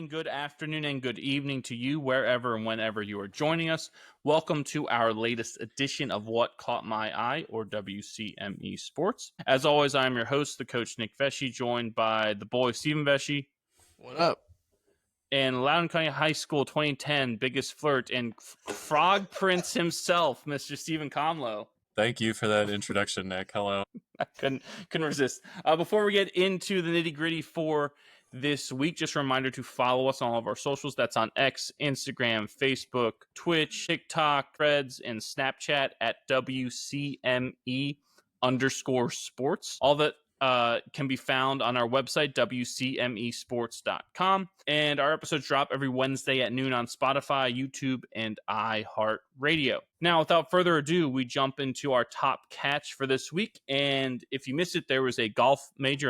morning, good afternoon, and good evening to you, wherever and whenever you are joining us. Welcome to our latest edition of What Caught My Eye, or WCME Sports. As always, I'm your host, the coach Nick Vesci, joined by the boy Stephen Vesci. What up? And Loudoun County High School 2010 biggest flirt and Frog Prince himself, Mr. Stephen Comlow. Thank you for that introduction, Nick. Hello. I couldn't resist. Before we get into the nitty gritty for this week, just a reminder to follow us on all of our socials. That's on X, Instagram, Facebook, Twitch, TikTok, Threads, and Snapchat at WCME_sports. All that can be found on our website, WCMEsports.com. And our episodes drop every Wednesday at noon on Spotify, YouTube, and iHeartRadio. Now, without further ado, we jump into our top catch for this week. And if you missed it, there was a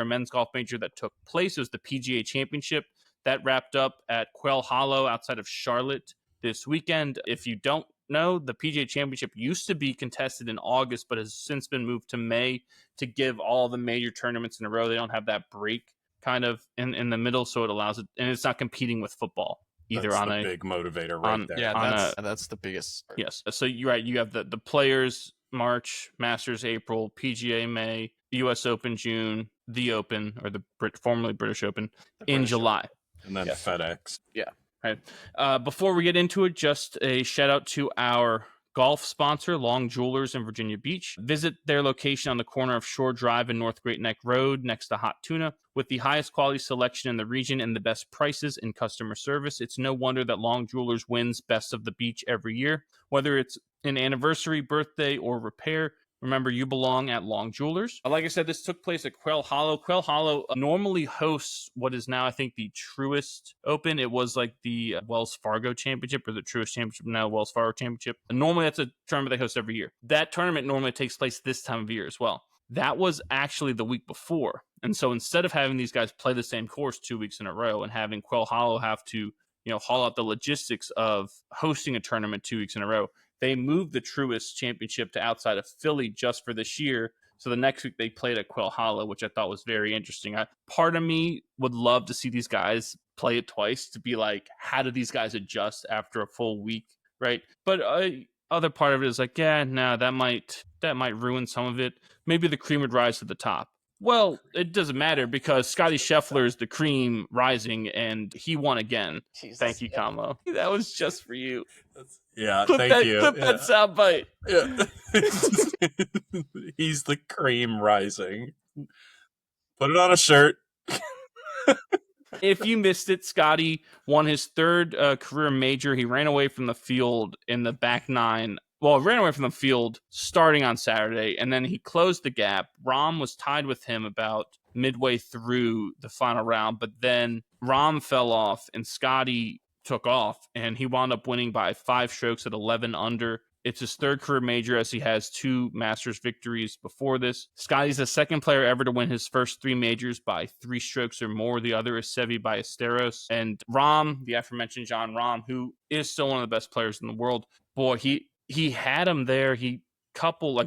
men's golf major that took place. It was the PGA Championship that wrapped up at Quail Hollow outside of Charlotte this weekend. If you don't know, the PGA Championship used to be contested in August, but has since been moved to May to give all the major tournaments in a row. They don't have that break kind of in the middle, so it allows it, and it's not competing with football either. That's on the a big motivator right there. Yeah, that's the biggest. Yes, so you're right. You have the Players March, Masters April, PGA May, US Open June, the Open, or the formerly British Open, in July, and then FedEx. Yeah. Right. Before we get into it, just a shout out to our golf sponsor, Long Jewelers in Virginia Beach. Visit their location on the corner of Shore Drive and North Great Neck Road next to Hot Tuna. With the highest quality selection in the region and the best prices and customer service, it's no wonder that Long Jewelers wins Best of the Beach every year. Whether it's an anniversary, birthday, or repair, remember, you belong at Long Jewelers. Like I said, this took place at Quail Hollow. Quail Hollow normally hosts what is now, I think, the Truist Open. It was like the Wells Fargo Championship, or the Truist Championship, now Wells Fargo Championship. Normally, that's a tournament they host every year. That tournament normally takes place this time of year as well. That was actually the week before. And so instead of having these guys play the same course 2 weeks in a row and having Quail Hollow have to, haul out the logistics of hosting a tournament 2 weeks in a row, they moved the Truist Championship to outside of Philly just for this year. So the next week they played at Quail Hollow, which I thought was very interesting. Part of me would love to see these guys play it twice to be like, how do these guys adjust after a full week, right? But other part of it is like, that might ruin some of it. Maybe the cream would rise to the top. Well, it doesn't matter because Scotty Scheffler is the cream rising, and he won again. Jesus. Thank you, Comlo. That was just for you. Thank you. Clip that soundbite. Yeah. He's the cream rising. Put it on a shirt. If you missed it, Scotty won his third career major. He ran away from the field in the back nine. Well, ran away from the field starting on Saturday, and then he closed the gap. Rahm was tied with him about midway through the final round, but then Rahm fell off, and Scotty took off, and he wound up winning by 5 strokes at 11 under. It's his third career major, as he has 2 Masters victories before this. Scotty's the second player ever to win his first 3 majors by 3 strokes or more. The other is Seve Ballesteros. And Rahm, the aforementioned John Rahm, who is still one of the best players in the world, boy, he had him there.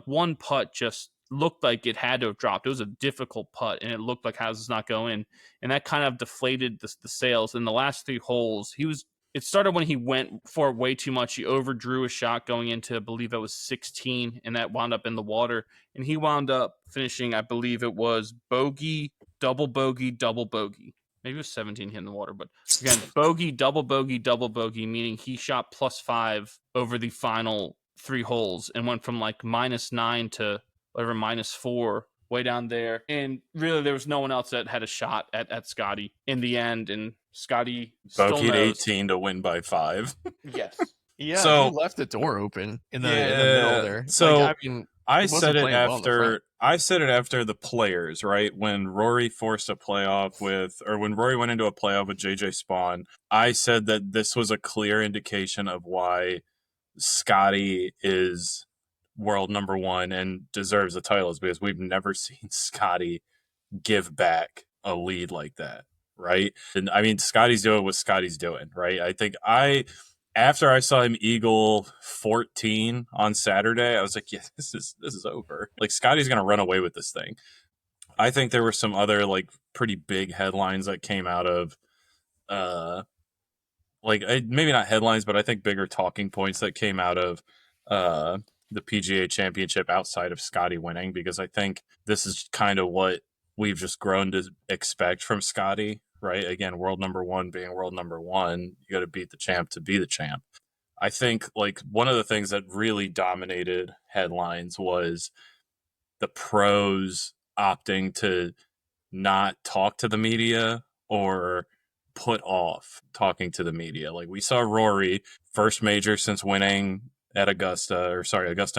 One putt just looked like it had to have dropped. It was a difficult putt, and it looked like how does this not go in? And that kind of deflated the sails. In the last 3 holes, it started when he went for it way too much. He overdrew a shot going into, I believe it was 16, and that wound up in the water. And he wound up finishing, I believe it was bogey, double bogey, double bogey. Maybe it was 17 hitting the water, but again, bogey, double bogey, meaning he shot +5 over the final 3 holes and went from like -9 to whatever, -4, way down there. And really, there was no one else that had a shot at Scotty in the end. And Scotty bogeyed 18 to win by 5. Yes. Yeah, so he left the door open in the middle there. So I said it after the Players, right? When Rory forced a playoff when Rory went into a playoff with JJ Spawn, I said that this was a clear indication of why Scotty is world number 1 and deserves the titles, because we've never seen Scotty give back a lead like that, right? And I mean, Scotty's doing what Scotty's doing, right? I think after I saw him eagle 14 on Saturday, I was like, yeah, this is over. Like, Scotty's going to run away with this thing. I think there were some other like pretty big headlines that came out of like maybe not headlines, but I think bigger talking points that came out of the PGA Championship outside of Scotty winning, because I think this is kind of what we've just grown to expect from Scotty, right? Again, world number one being world number one, you got to beat the champ to be the champ. I think like one of the things that really dominated headlines was the pros opting to not talk to the media or put off talking to the media. Like we saw Rory, first major since winning at Augusta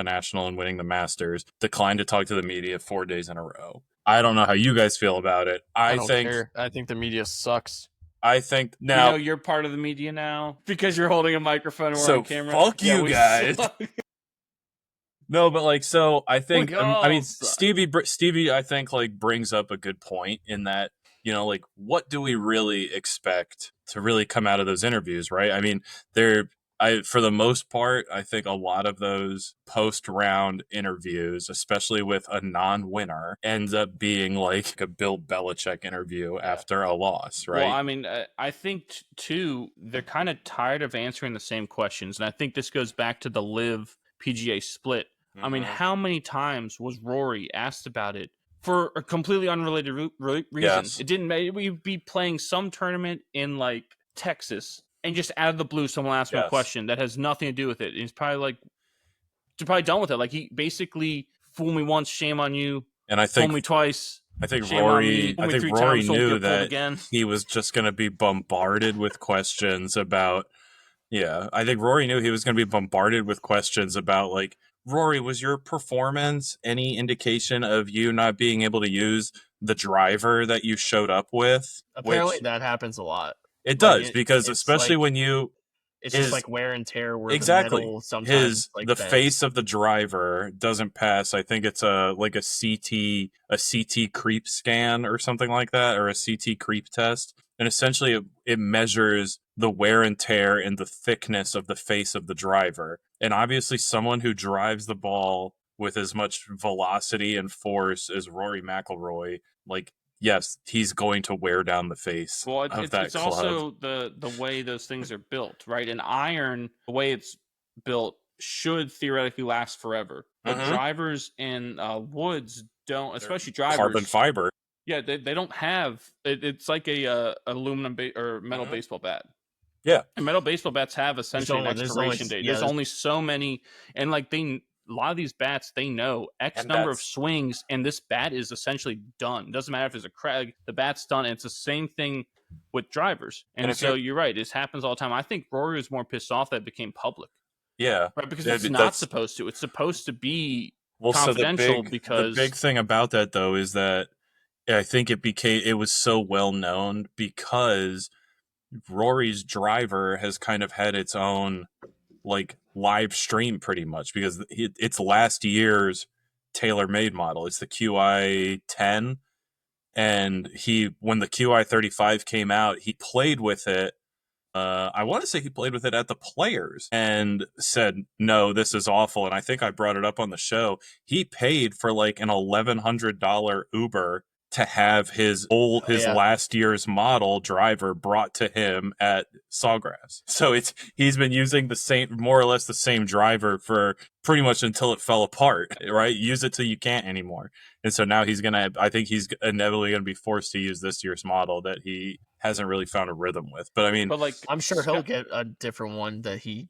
National and winning the Masters, declined to talk to the media 4 days in a row. I don't know how you guys feel about it. I don't care. I think the media sucks. I think now you're part of the media now because you're holding a microphone and we're so on camera. Fuck you guys. No, but like, so I think, I mean, Stevie, I think like brings up a good point in that, you know, like what do we really expect to really come out of those interviews, right? I mean, for the most part, I think a lot of those post-round interviews, especially with a non-winner, ends up being like a Bill Belichick interview after a loss, right? Well, I mean, I think, too, they're kind of tired of answering the same questions. And I think this goes back to the LIV PGA split. Mm-hmm. I mean, how many times was Rory asked about it for a completely unrelated reason? Yes. It didn't matter. We'd be playing some tournament in, like, Texas, and just out of the blue, someone asked him a question that has nothing to do with it. And he's probably like, they're probably done with it. Like, he basically, fool me once, shame on you. And I think, fool me twice. I think Rory knew that he was just going to be bombarded with questions about, I think Rory knew he was going to be bombarded with questions about, like, Rory, was your performance any indication of you not being able to use the driver that you showed up with? Apparently that happens a lot. It does, because especially like, when you... It's just like wear and tear where the metal sometimes the face of the driver doesn't pass. I think it's a CT creep scan or something like that, or a CT creep test. And essentially it measures the wear and tear and the thickness of the face of the driver. And obviously someone who drives the ball with as much velocity and force as Rory McIlroy, like, yes, he's going to wear down the face of that club. It's also the way those things are built, right? An iron, the way it's built, should theoretically last forever. But drivers and woods don't, especially drivers. Carbon fiber. Yeah, they don't have. It's like a aluminum or metal baseball bat. Yeah, and metal baseball bats have essentially an expiration date. There's only so many, and like a lot of these bats, they know X number of swings, and this bat is essentially done. It doesn't matter if it's a crack, the bat's done. And it's the same thing with drivers. And so you're right, this happens all the time. I think Rory was more pissed off that it became public. Yeah, right, because it's not supposed to. It's supposed to be confidential. Because the big thing about that, though, is that I think it was so well known because Rory's driver has kind of had its own like live stream pretty much, because it's last year's tailor-made model. It's the QI 10, and when the QI 35 came out, he played with it. I want to say he played with it at the Players and said, no, this is awful. And I think I brought it up on the show. He paid for like an $1,100 Uber to have his last year's model driver brought to him at Sawgrass. So he's been using more or less the same driver for pretty much until it fell apart, right? Use it till you can't anymore. And so now I think he's inevitably going to be forced to use this year's model that he hasn't really found a rhythm with. But I mean, I'm sure he'll get a different one that he...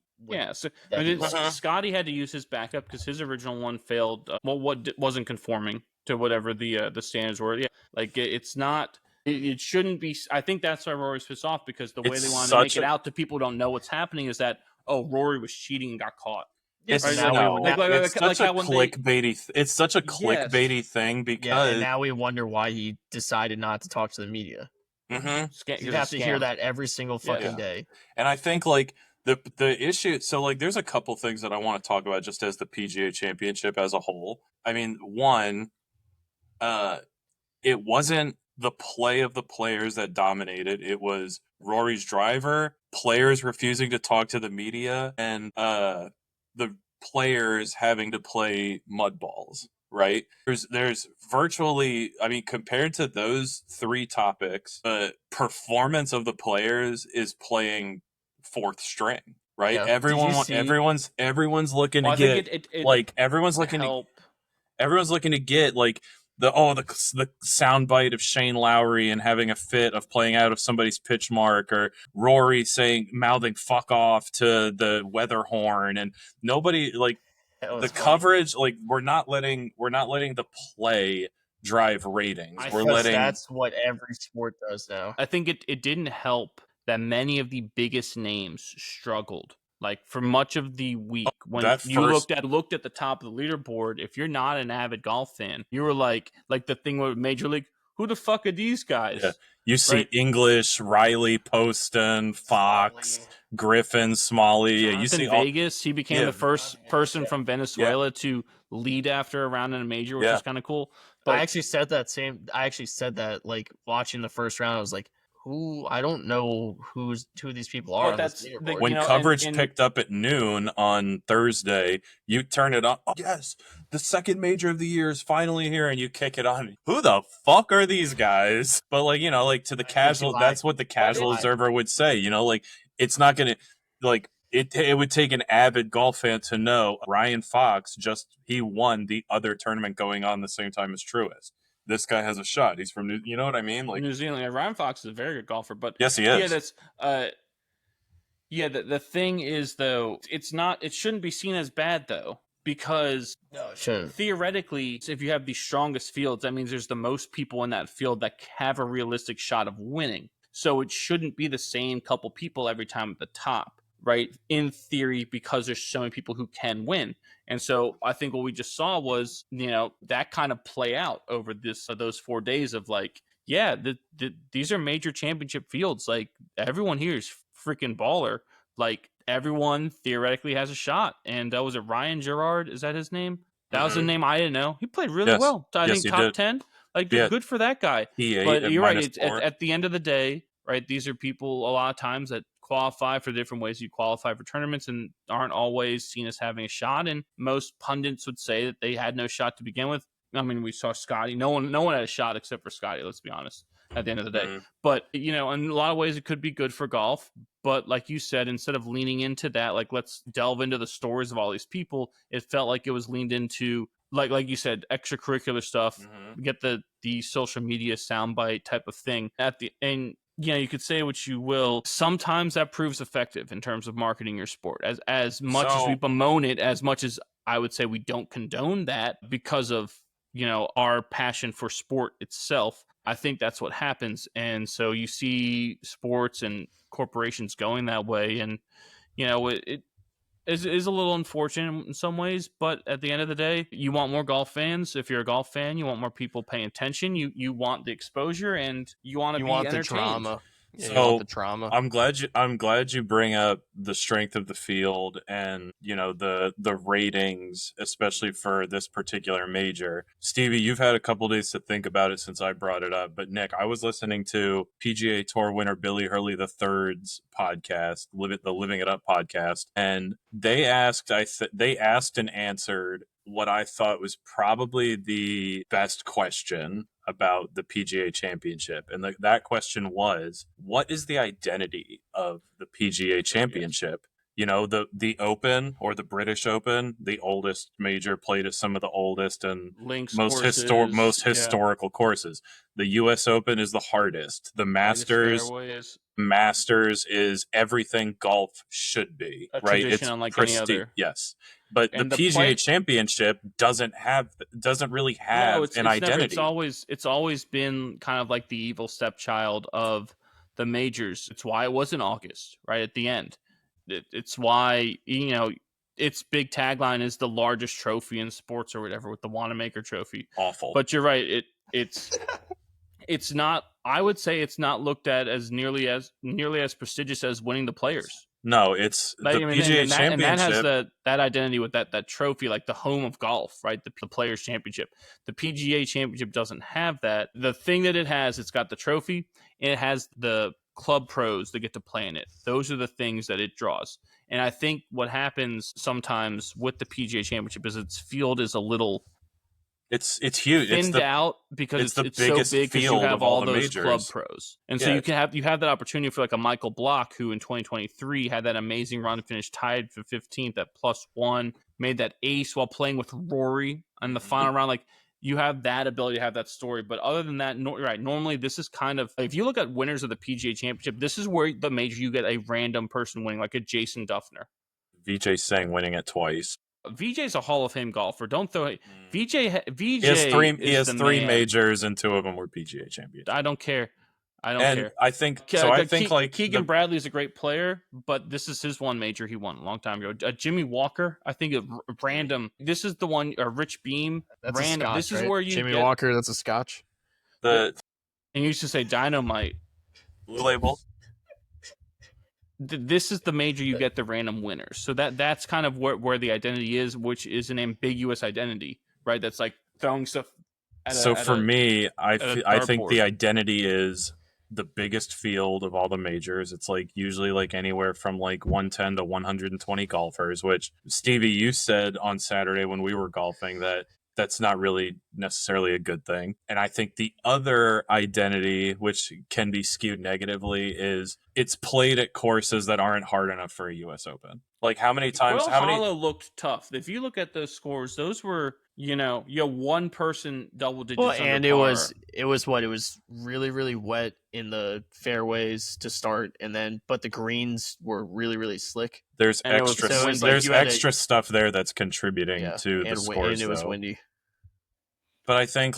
Scotty had to use his backup because his original one failed. Wasn't conforming to whatever the standards were. Yeah, like it's not. It shouldn't be. I think that's why Rory's pissed off, because the way they wanted to make it out to people who don't know what's happening is that Rory was cheating and got caught. It's such a clickbaity thing, because and now we wonder why he decided not to talk to the media. Mm-hmm. You have to hear that every single fucking day. And I think like the issue, so like there's a couple things that I want to talk about just as the PGA Championship as a whole. I mean, one, it wasn't the play of the players that dominated. It was Rory's driver, players refusing to talk to the media, and the players having to play mud balls. Right? There's virtually, I mean, compared to those three topics, the performance of the players is playing fourth string, right? Yeah. Everyone's looking to get everyone's looking to get like the soundbite of Shane Lowry and having a fit of playing out of somebody's pitch mark, or Rory mouthing "fuck off" to the weather horn, and nobody like the coverage. Like we're not letting the play drive ratings. That's what every sport does now. I think it didn't help that many of the biggest names struggled. Like for much of the week, when you looked at the top of the leaderboard, if you're not an avid golf fan, you were like the thing with Major League, who the fuck are these guys? Yeah. You see English, Riley, Poston, Fox, Griffin, Smalley. Jonathan You see Vegas. He became the first person from Venezuela to lead after a round in a major, which is kind of cool. But I actually said that like watching the first round, I was like, I don't know who these people are. When coverage picked up at noon on Thursday, you turn it on. Oh, yes, the second major of the year is finally here, and you kick it on. Who the fuck are these guys? But to the casual, that's what the casual observer would say. It's not gonna It would take an avid golf fan to know Ryan Fox he won the other tournament going on the same time as Truist. This guy has a shot. He's from you know what I mean? New Zealand. Ryan Fox is a very good golfer, but yes, he is. The thing is though, it shouldn't be seen as bad though, because theoretically, if you have the strongest fields, that means there's the most people in that field that have a realistic shot of winning. So it shouldn't be the same couple people every time at the top, right? In theory, because there's so many people who can win. And so I think what we just saw was, that kind of play out over those 4 days of these are major championship fields. Like everyone here is freaking baller. Like everyone theoretically has a shot. And was it Ryan Gerard? Is that his name? That was a name I didn't know. He played really well. I think top 10. Like good for that guy. But you're right. At the end of the day, right? These are people a lot of times that qualify for different ways you qualify for tournaments and aren't always seen as having a shot. And most pundits would say that they had no shot to begin with. I mean, we saw Scotty. No one had a shot except for Scotty, let's be honest, at the end of the day. Mm-hmm. But, in a lot of ways it could be good for golf. But like you said, instead of leaning into that, like let's delve into the stories of all these people, it felt like it was leaned into like you said, extracurricular stuff, get the social media soundbite type of thing at the end. You could say what you will. Sometimes that proves effective in terms of marketing your sport. As much as we bemoan it, as much as I would say we don't condone that because of, our passion for sport itself, I think that's what happens. And so you see sports and corporations going that way. And, it is a little unfortunate in some ways, but at the end of the day, you want more golf fans. If you're a golf fan, you want more people paying attention. You want the exposure, and you want entertained. The drama. Yeah, so the trauma. I'm glad you bring up the strength of the field and the ratings, especially for this particular major. Stevie, you've had a couple days to think about it since I brought it up. But Nick, I was listening to PGA Tour winner Billy Hurley III's podcast, the Living It Up podcast, and they asked and answered what I thought was probably the best question about the PGA Championship. And that question was, what is the identity of the PGA Championship? The Open or the British Open, the oldest major, played at some of the oldest and most historical courses. The US Open is the hardest. The Masters is everything golf should be, right? It's unlike any other. Yes. But the PGA Championship doesn't really have an identity. It's always been kind of like the evil stepchild of the majors. It's why it was in August, right at the end. It's why its big tagline is the largest trophy in sports or whatever, with the Wanamaker Trophy. Awful. But you're right. It's not. I would say it's not looked at as nearly as prestigious as winning the Players. No, it's PGA Championship. And that has that identity with that trophy, like the home of golf, right? The Players Championship. The PGA Championship doesn't have that. The thing that it has, it's got the trophy, and it has the club pros that get to play in it. Those are the things that it draws. And I think what happens sometimes with the PGA Championship is its field is a little It's huge. Thinned out because it's the so biggest big because you field have of all all the those club majors. pros, and so you have that opportunity for like a Michael Block, who in 2023 had that amazing run, finished tied for 15th at +1, made that ace while playing with Rory in the final round. Like, you have that ability to have that story, but other than that, right? Normally, this is kind of, if you look at winners of the PGA Championship, this is where the major you get a random person winning, like a Jason Duffner. Vijay Singh winning it twice. VJ's a Hall of Fame golfer. Don't throw it. VJ He has three man. majors, and 2 of them were PGA championships. I don't care. care. I think so. I think like Keegan Bradley is a great player, but this is his one major he won a long time ago. Jimmy Walker, I think, random. This is the one. Rich Beam, that's random. Scotch, This is right? where you Jimmy Walker. That's a Scotch. And you used to say Dynamite. Blue Label. This is the major you get the random winners. So that's kind of where the identity is, which is an ambiguous identity, right? That's like throwing stuff. For me, I think board. the identity is the biggest field of all the majors. It's like usually like anywhere from like 110 to 120 golfers, which Stevie, you said on Saturday when we were golfing that's not really necessarily a good thing. And I think the other identity, which can be skewed negatively, is it's played at courses that aren't hard enough for a U.S. Open. Like how many times? Hollow looked tough. If you look at those scores, those were, one person double digits. Well, and it was really, really wet in the fairways to start, but the greens were really, really slick. There's extra stuff there that's contributing to the scores. And it was windy. But I think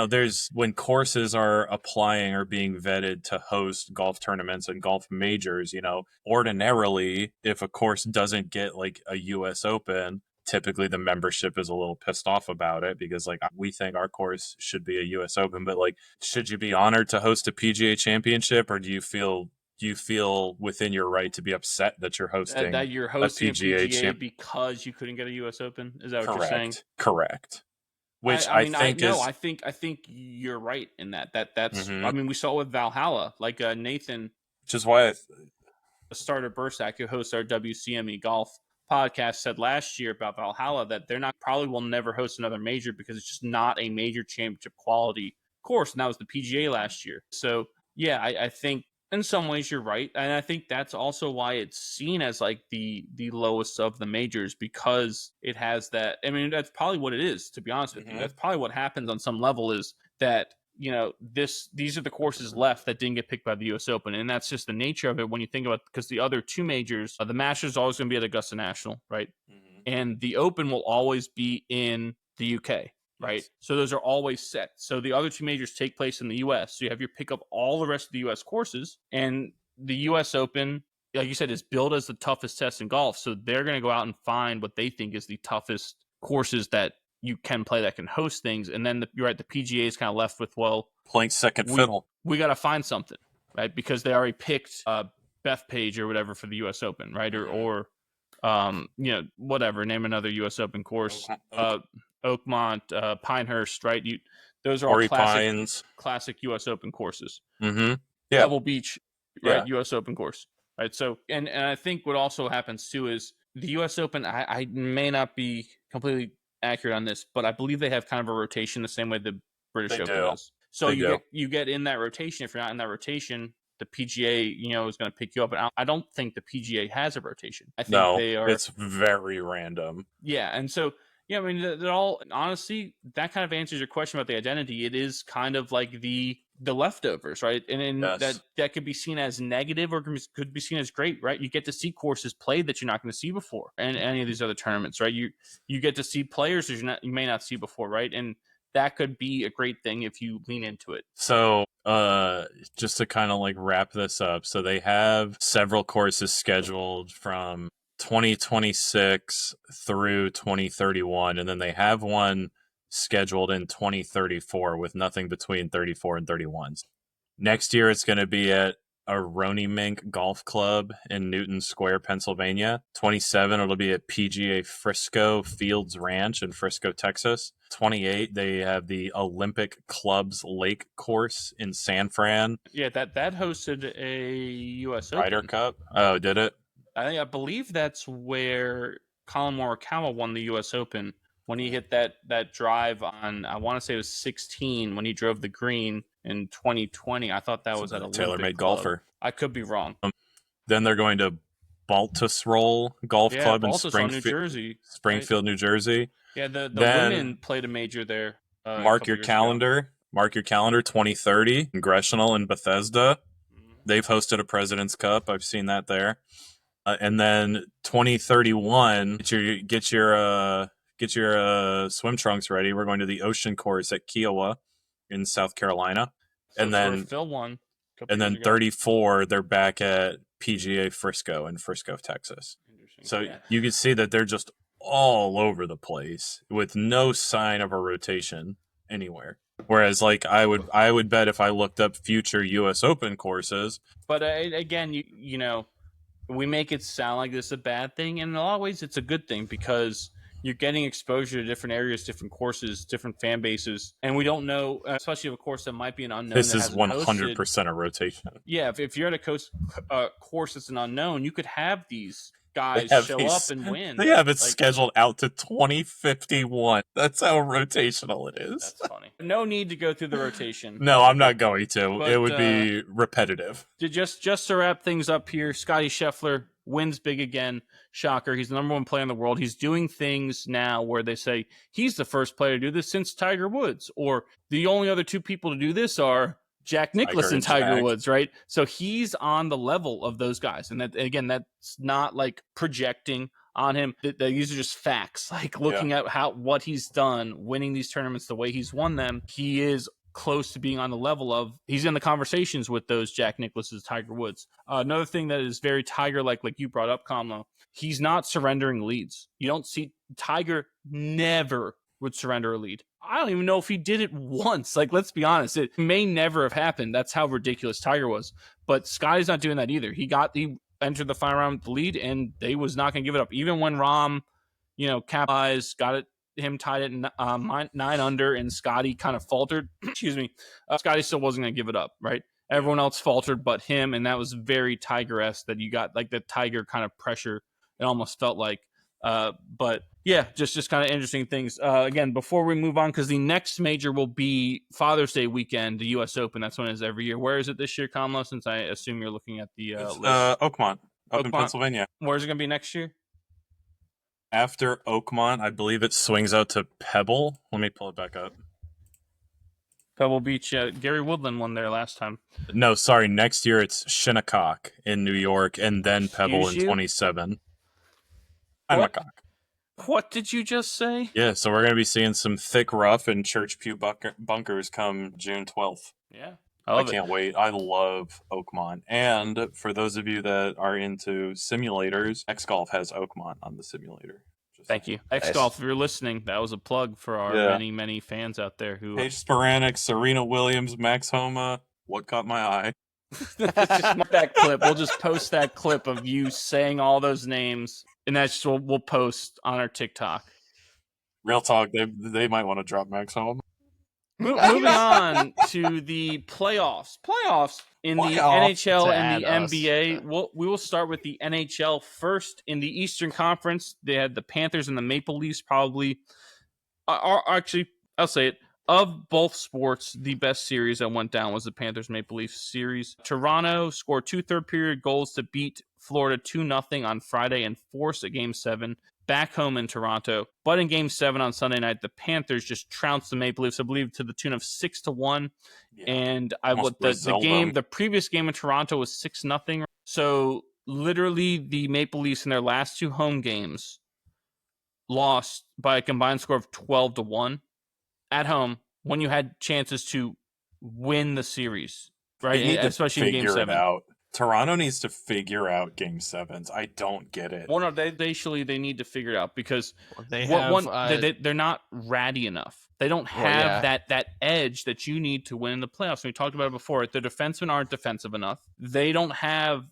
there's when courses are applying or being vetted to host golf tournaments and golf majors, ordinarily if a course doesn't get like a US Open, typically the membership is a little pissed off about it because like we think our course should be a US Open, but like should you be honored to host a PGA Championship, or do you feel within your right to be upset that you're hosting a PGA because you couldn't get a US Open? Is that what you're saying? Correct. Which I think you're right in that. That's I mean, we saw it with Valhalla, like Nathan, which is why Starter Bursack, who hosts our WCME golf podcast, said last year about Valhalla that probably will never host another major because it's just not a major championship quality course, and that was the PGA last year. So yeah, I think in some ways you're right, and I think that's also why it's seen as like the lowest of the majors, because it has that. I mean, that's probably what it is, to be honest with you. That's probably what happens on some level, is that these are the courses left that didn't get picked by the US Open, and that's just the nature of it when you think about, because the other 2 majors, the Masters is always going to be at Augusta National, right? And the Open will always be in the UK. Right. Yes. So those are always set. So the other 2 majors take place in the US. So you have your pick up all the rest of the US courses, and the US Open, like you said, is billed as the toughest test in golf. So they're going to go out and find what they think is the toughest courses that you can play that can host things. And then you're right, the PGA is kind of left with, playing second fiddle. We got to find something, right? Because they already picked Bethpage or whatever for the US Open, right? Or whatever, name another US Open course. Oakmont, Pinehurst, right? Those are all classic U.S. Open courses. Yeah. Pebble Beach, right? U.S. Open course, right? So, and I think what also happens too is the U.S. Open. I may not be completely accurate on this, but I believe they have kind of a rotation the same way the British Open does. So you get in that rotation. If you're not in that rotation, the PGA, is going to pick you up. And I don't think the PGA has a rotation. I think they are. It's very random. Yeah, and so. Yeah, I mean, they're all, honestly, that kind of answers your question about the identity. It is kind of like the leftovers, right? And yes. that could be seen as negative or could be seen as great, right? You get to see courses played that you're not going to see before, and any of these other tournaments, right? You get to see players that you may not see before, right? And that could be a great thing if you lean into it. So just to kind of like wrap this up, so they have several courses scheduled from 2026 through 2031, and then they have one scheduled in 2034 with nothing between 34 and 31. Next year it's going to be at Aroni Mink Golf Club in Newton Square, Pennsylvania. 27 it'll be at PGA Frisco Fields Ranch in Frisco, Texas. 28 they have the Olympic Clubs Lake Course in San Fran. Yeah, that hosted a US Open. Ryder Cup. Oh, did it? I believe that's where Colin Morikawa won the U.S. Open when he hit that drive on, I want to say it was 16 when he drove the green in 2020. I thought that was at a TaylorMade golfer. I could be wrong. Then they're going to Baltusrol Golf Club in New Jersey, Springfield, New Jersey. Yeah, the women played a major there. Mark your calendar. Mark your calendar. 2030 Congressional in Bethesda. They've hosted a President's Cup. I've seen that there. And then 2031, get your swim trunks ready. We're going to the Ocean Course at Kiowa in South Carolina. So and then Phil won. And then 34, they're back at PGA Frisco in Frisco, Texas. So you can see that they're just all over the place with no sign of a rotation anywhere. Whereas, like, I would bet if I looked up future U.S. Open courses. But again, you know, we make it sound like this is a bad thing, and in a lot of ways, it's a good thing because you're getting exposure to different areas, different courses, different fan bases, and we don't know, especially of a course that might be an unknown. This is 100% a rotation. Yeah, if you're at a course that's an unknown, you could have these guys show up and win. They have it scheduled out to 2051. That's how rotational it is. That's funny. No need to go through the rotation. No, I'm not going to. But, it would be repetitive. Just to wrap things up here, Scotty Scheffler wins big again. Shocker. He's the number one player in the world. He's doing things now where they say he's the first player to do this since Tiger Woods, or the only other two people to do this are Jack Nicklaus and Tiger Woods, right? So he's on the level of those guys. And that, again, that's not like projecting on him. These are just facts. Like looking at what he's done, winning these tournaments the way he's won them, he is close to being on the level of, he's in the conversations with those Jack Nicklaus's, Tiger Woods. Another thing that is very Tiger-like you brought up, Kamlo, he's not surrendering leads. You don't see Tiger never would surrender a lead. I don't even know if he did it once. Like, let's be honest. It may never have happened. That's how ridiculous Tiger was. But Scotty's not doing that either. He entered the final round with the lead, and they was not going to give it up. Even when Rahm, capitalized, him tied at 9 under, and Scotty kind of faltered. Excuse me. Scotty still wasn't going to give it up, right? Everyone else faltered but him, and that was very Tiger-esque that you got, like, the Tiger kind of pressure, it almost felt like. But yeah, just kind of interesting things. Again, before we move on, because the next major will be Father's Day weekend, the U.S. Open. That's when it is every year. Where is it this year, Kamlo? Since I assume you're looking at the list. Oakmont, up in Pennsylvania. Where is it going to be next year? After Oakmont, I believe it swings out to Pebble. Let me pull it back up. Pebble Beach. Gary Woodland won there last time. No, sorry. Next year it's Shinnecock in New York, and then Pebble in 27. What did you just say? Yeah, so we're going to be seeing some thick rough and church pew bunkers come June 12th. Yeah. I can't wait. I love Oakmont. And for those of you that are into simulators, X Golf has Oakmont on the simulator. Thank you. X Golf, if you're listening, that was a plug for our many, many fans out there who... Paige Sporanic, Serena Williams, Max Homa. What caught my eye? Just that clip. We'll just post that clip of you saying all those names, and that's just we'll post on our TikTok. Real talk, they might want to drop Max Homa. Moving on to the playoffs. Playoffs in the NHL and the NBA. We will start with the NHL first. In the Eastern Conference, they had the Panthers and the Maple Leafs. Probably, actually, I'll say it. Of both sports, the best series that went down was the Panthers-Maple Leafs series. Toronto scored 2 third-period goals to beat Florida 2-0 on Friday and force a Game 7 back home in Toronto. But in Game 7 on Sunday night, the Panthers just trounced the Maple Leafs, I believe, to the tune of 6-1. Yeah, and the previous game in Toronto was 6-0. So literally, the Maple Leafs in their last 2 home games lost by a combined score of 12-1 at home when you had chances to win the series, right? Especially in Game 7. Toronto needs to figure out Game 7s. I don't get it. Well, no, they need to figure it out because they're not ratty enough. They don't have that edge that you need to win in the playoffs. We talked about it before. The defensemen aren't defensive enough. They don't have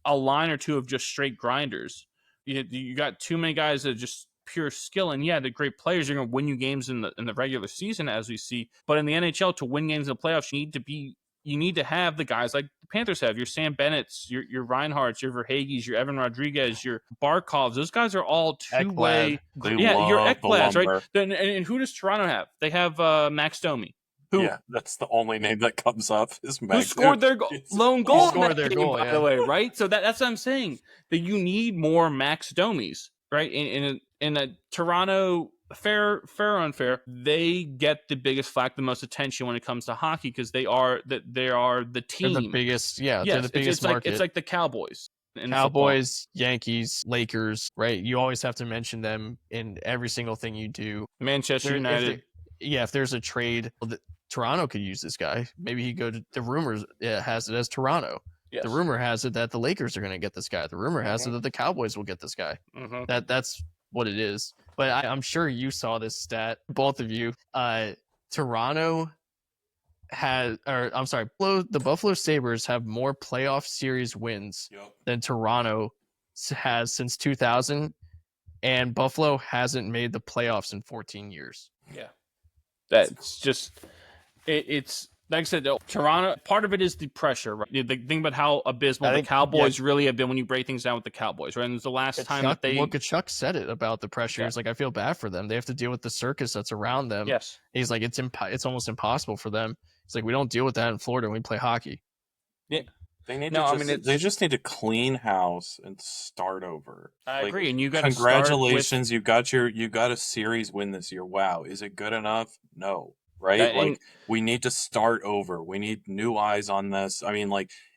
a line or two of just straight grinders. You got too many guys that are just pure skill, and they're great players. You're going to win you games in the regular season, as we see. But in the NHL, to win games in the playoffs, you need to be you need to have the guys like the Panthers have, your Sam Bennett's, your Reinhardt's, your Verhaeghe's, your Evan Rodriguez, your Barkovs. Those guys are all two-way. Yeah, your Ekblads, right? And who does Toronto have? They have Max Domi. Yeah, that's the only name that comes up is Max. Who scored their lone goal? Scored their goal, by the way, right? So that's what I'm saying. That you need more Max Domis, right? In a Toronto, fair or unfair, they get the biggest flack, the most attention when it comes to hockey because they are the team. They're the biggest, they're the biggest market. It's like the Cowboys. Cowboys, Yankees, Lakers, right? You always have to mention them in every single thing you do. Manchester United. If there's a trade, Toronto could use this guy. Maybe he go to the rumors has it as Toronto. Yes. The rumor has it that the Lakers are going to get this guy. The rumor has it that the Cowboys will get this guy. That's what it is. But I'm sure you saw this stat, both of you. Toronto the Buffalo Sabres have more playoff series wins than Toronto has since 2000, and Buffalo hasn't made the playoffs in 14 years. Yeah. That's just it's like I said, Toronto, part of it is the pressure, right? The thing about how abysmal the Cowboys really have been when you break things down with the Cowboys, right? And it's the last time that they... Chuck said it about the pressure. Yeah. He's like, I feel bad for them. They have to deal with the circus that's around them. Yes. He's like, it's almost impossible for them. He's like, we don't deal with that in Florida when we play hockey. Yeah. They just need to clean house and start over. I agree, and you got congratulations. You got a series win this year. Wow, is it good enough? No, right? We need to start over. We need new eyes on this. I mean,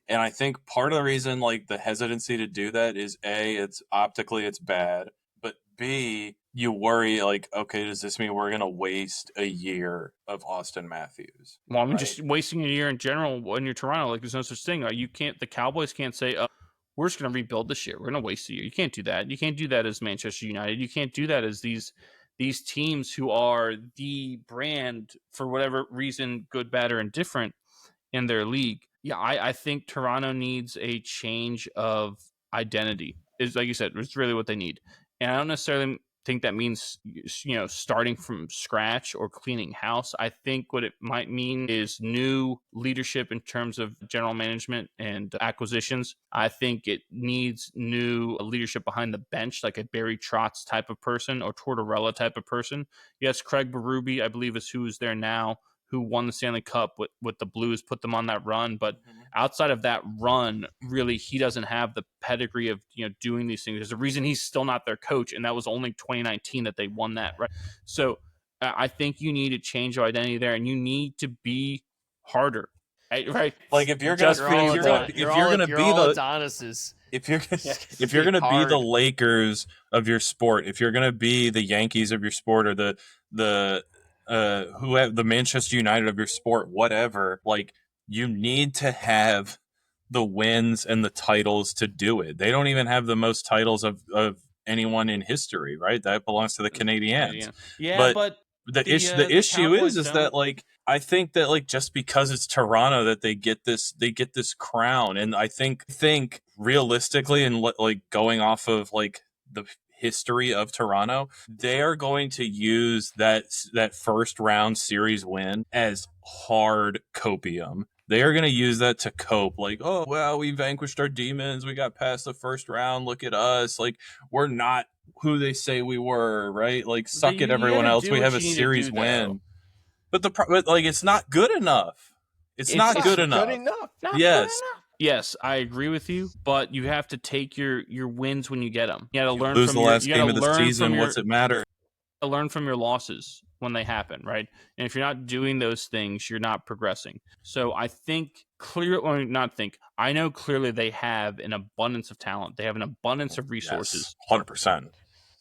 and I think part of the reason the hesitancy to do that is it's optically it's bad, but B, you worry okay, does this mean we're gonna waste a year of Austin Matthews? Well, I mean, just wasting a year in general when you're Toronto, there's no such thing. The Cowboys can't say, we're just gonna rebuild this year. We're gonna waste a year. You can't do that. You can't do that as Manchester United. You can't do that as these teams who are the brand for whatever reason, good, bad, or indifferent in their league. Yeah, I think Toronto needs a change of identity. Is like you said, it's really what they need. And I don't necessarily think that means starting from scratch or cleaning house. I think what it might mean is new leadership in terms of general management and acquisitions. I think it needs new leadership behind the bench, like a Barry Trotz type of person or Tortorella type of person. Yes, Craig Berube, I believe, is who is there now, who won the Stanley Cup with the Blues, put them on that run. But outside of that run, really, he doesn't have the pedigree of doing these things. There's a reason he's still not their coach, and that was only 2019 that they won that, right? So I think you need to change your identity there, and you need to be harder, right? If you're going to be the Lakers of your sport, if you're going to be the Yankees of your sport, or the who have the Manchester United of your sport, whatever, you need to have the wins and the titles to do it. They don't even have the most titles of anyone in history, right? That belongs to the Canadiens. Yeah, but the issue is that I think that just because it's Toronto that they get this crown, and I think realistically and going off of the history of Toronto, they are going to use that first round series win as hard copium. They are going to use that to cope. Oh, well, we vanquished our demons. We got past the first round. Look at us. We're not who they say we were, right? Suck it, everyone else. We have a series win. But it's not good enough. It's not good enough. Yes. Yes, I agree with you, but you have to take your wins when you get them. You got to learn lose from the last game of the season. What's it matter? Learn from your losses when they happen, right? And if you're not doing those things, you're not progressing. So I I know clearly they have an abundance of talent. They have an abundance of resources. 100%.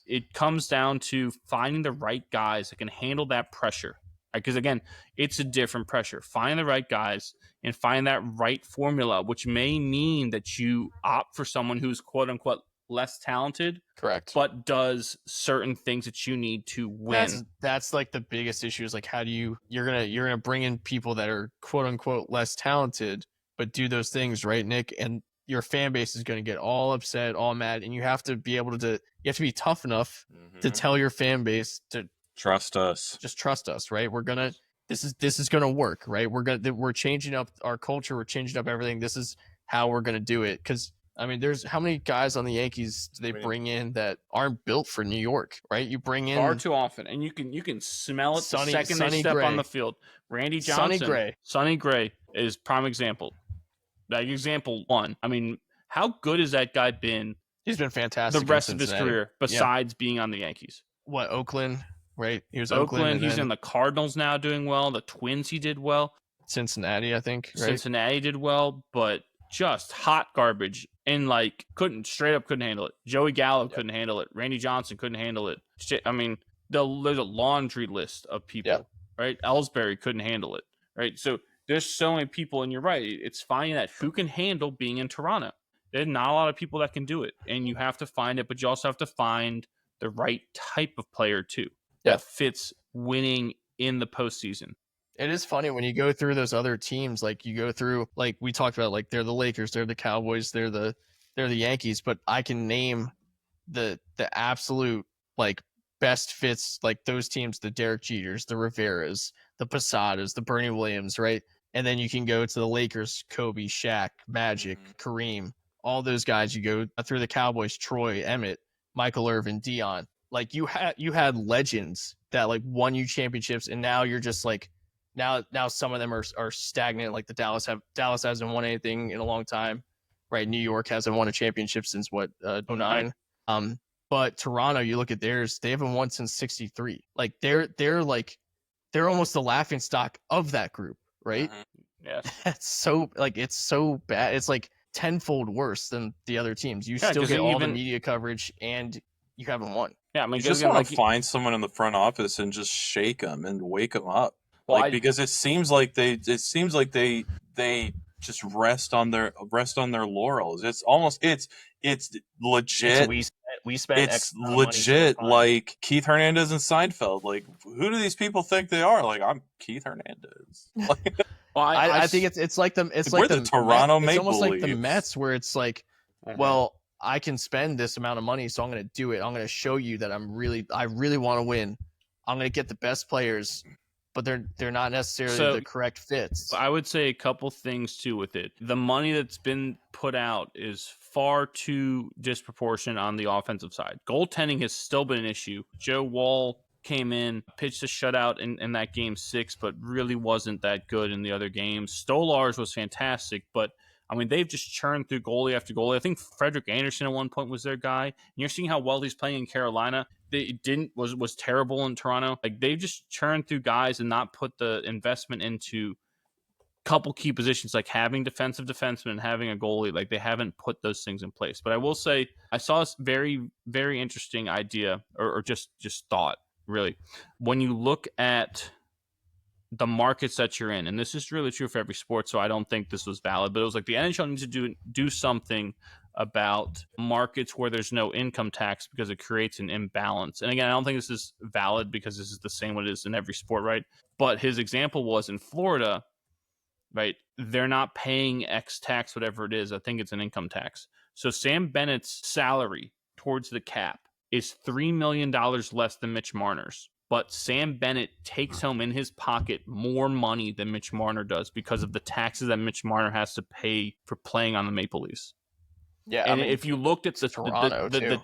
It comes down to finding the right guys that can handle that pressure. Because again, it's a different pressure. Find the right guys and find that right formula, which may mean that you opt for someone who's quote unquote less talented, correct, but does certain things that you need to win. That's the biggest issue is how do you're gonna bring in people that are quote unquote less talented, but do those things, right, Nick? And your fan base is going to get all upset, all mad, and you have to be able to be tough enough to tell your fan base to trust us. Just trust us, right? We're gonna this is going to work, right? We're changing up our culture. We're changing up everything. This is how we're going to do it. Because I mean, there's how many guys on the Yankees do they bring in that aren't built for New York, right? You bring in far too often, and you can smell it the second they step on the field. Randy Johnson, Sonny Gray is prime example. Like example one. I mean, how good has that guy been? He's been fantastic the rest of his career, besides being on the Yankees. What, Oakland? Right, he was Oakland. He's in the Cardinals now, doing well. The Twins, he did well. Cincinnati, I think. Right? Cincinnati did well, but just hot garbage, and like couldn't handle it. Joey Gallo couldn't handle it. Randy Johnson couldn't handle it. I mean, there's a laundry list of people, right? Ellsbury couldn't handle it, right? So there's so many people, and you're right. It's finding that who can handle being in Toronto. There's not a lot of people that can do it, and you have to find it, but you also have to find the right type of player too that fits winning in the postseason. It is funny when you go through those other teams, like you go through, like we talked about, like they're the Lakers, they're the Cowboys, they're the Yankees, but I can name the absolute like best fits, like those teams, the Derek Jeters, the Riveras, the Posadas, the Bernie Williams, right? And then you can go to the Lakers, Kobe, Shaq, Magic, Kareem, all those guys. You go through the Cowboys, Troy, Emmett, Michael Irvin, Dion. Like you had legends that like won you championships, and now you're just like now some of them are stagnant. Like the Dallas hasn't won anything in a long time, right? New York hasn't won a championship since 09. But Toronto, you look at theirs, they haven't won since '63. Like they're almost the laughing stock of that group, right? Yeah, it's so bad. It's like tenfold worse than the other teams. You still get all the media coverage, and you haven't won. Yeah, I mean, you just want to find someone in the front office and just shake them and wake them up, because it seems like they just rest on their laurels. It's almost it's legit. We spent it's legit like Keith Hernandez and Seinfeld. Like, who do these people think they are? Like, I'm Keith Hernandez. Well, I think it's like them. It's like the Toronto Maple Leafs. It's almost like the Mets, where it's like, well, I can spend this amount of money, so I'm going to do it. I'm going to show you that I really want to win. I'm going to get the best players, but they're not necessarily the correct fits. I would say a couple things too with it. The money that's been put out is far too disproportionate on the offensive side. Goaltending has still been an issue. Joe Wall came in, pitched a shutout in that game 6, but really wasn't that good in the other games. Stolarz was fantastic, but I mean, they've just churned through goalie after goalie. I think Frederik Andersen at one point was their guy. And you're seeing how well he's playing in Carolina. They was terrible in Toronto. Like, they've just churned through guys and not put the investment into a couple key positions, like having defensive defensemen and having a goalie. Like, they haven't put those things in place. But I will say, I saw this very, very interesting idea, or just thought, really. When you look at the markets that you're in, and this is really true for every sport, so I don't think this was valid, but it was like the NHL needs to do something about markets where there's no income tax, because it creates an imbalance. And again, I don't think this is valid because this is the same what it is in every sport, right? But his example was in Florida, right? They're not paying X tax, whatever it is. I think it's an income tax. So Sam Bennett's salary towards the cap is $3 million less than Mitch Marner's. But Sam Bennett takes home in his pocket more money than Mitch Marner does because of the taxes that Mitch Marner has to pay for playing on the Maple Leafs. Yeah, and I mean, if you looked at Toronto too.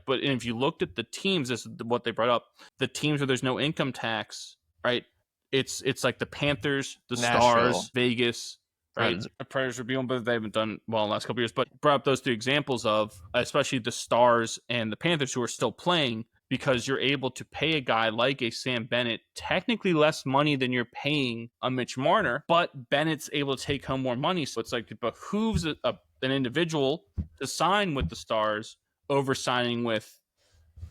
But if you looked at the teams, this is what they brought up. The teams where there's no income tax, right? It's like the Panthers, the Nashville, Stars, Vegas, right? The Predators are being, but they haven't done well in the last couple of years. But brought up those 3 examples of, especially the Stars and the Panthers, who are still playing, because you're able to pay a guy like a Sam Bennett technically less money than you're paying a Mitch Marner, but Bennett's able to take home more money. So it's like it behooves an individual to sign with the Stars over signing with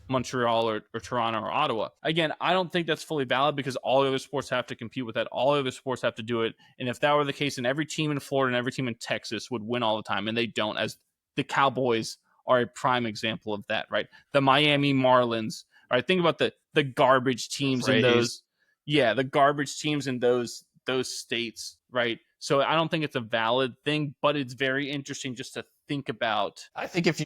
Montreal or Toronto or Ottawa. Again, I don't think that's fully valid, because all the other sports have to compete with that. All the other sports have to do it. And if that were the case, then every team in Florida and every team in Texas would win all the time, and they don't, as the Cowboys are a prime example of that, right? The Miami Marlins, right? Think about the garbage teams in those, the garbage teams in those states, right? So I don't think it's a valid thing, but it's very interesting just to think about. I think if you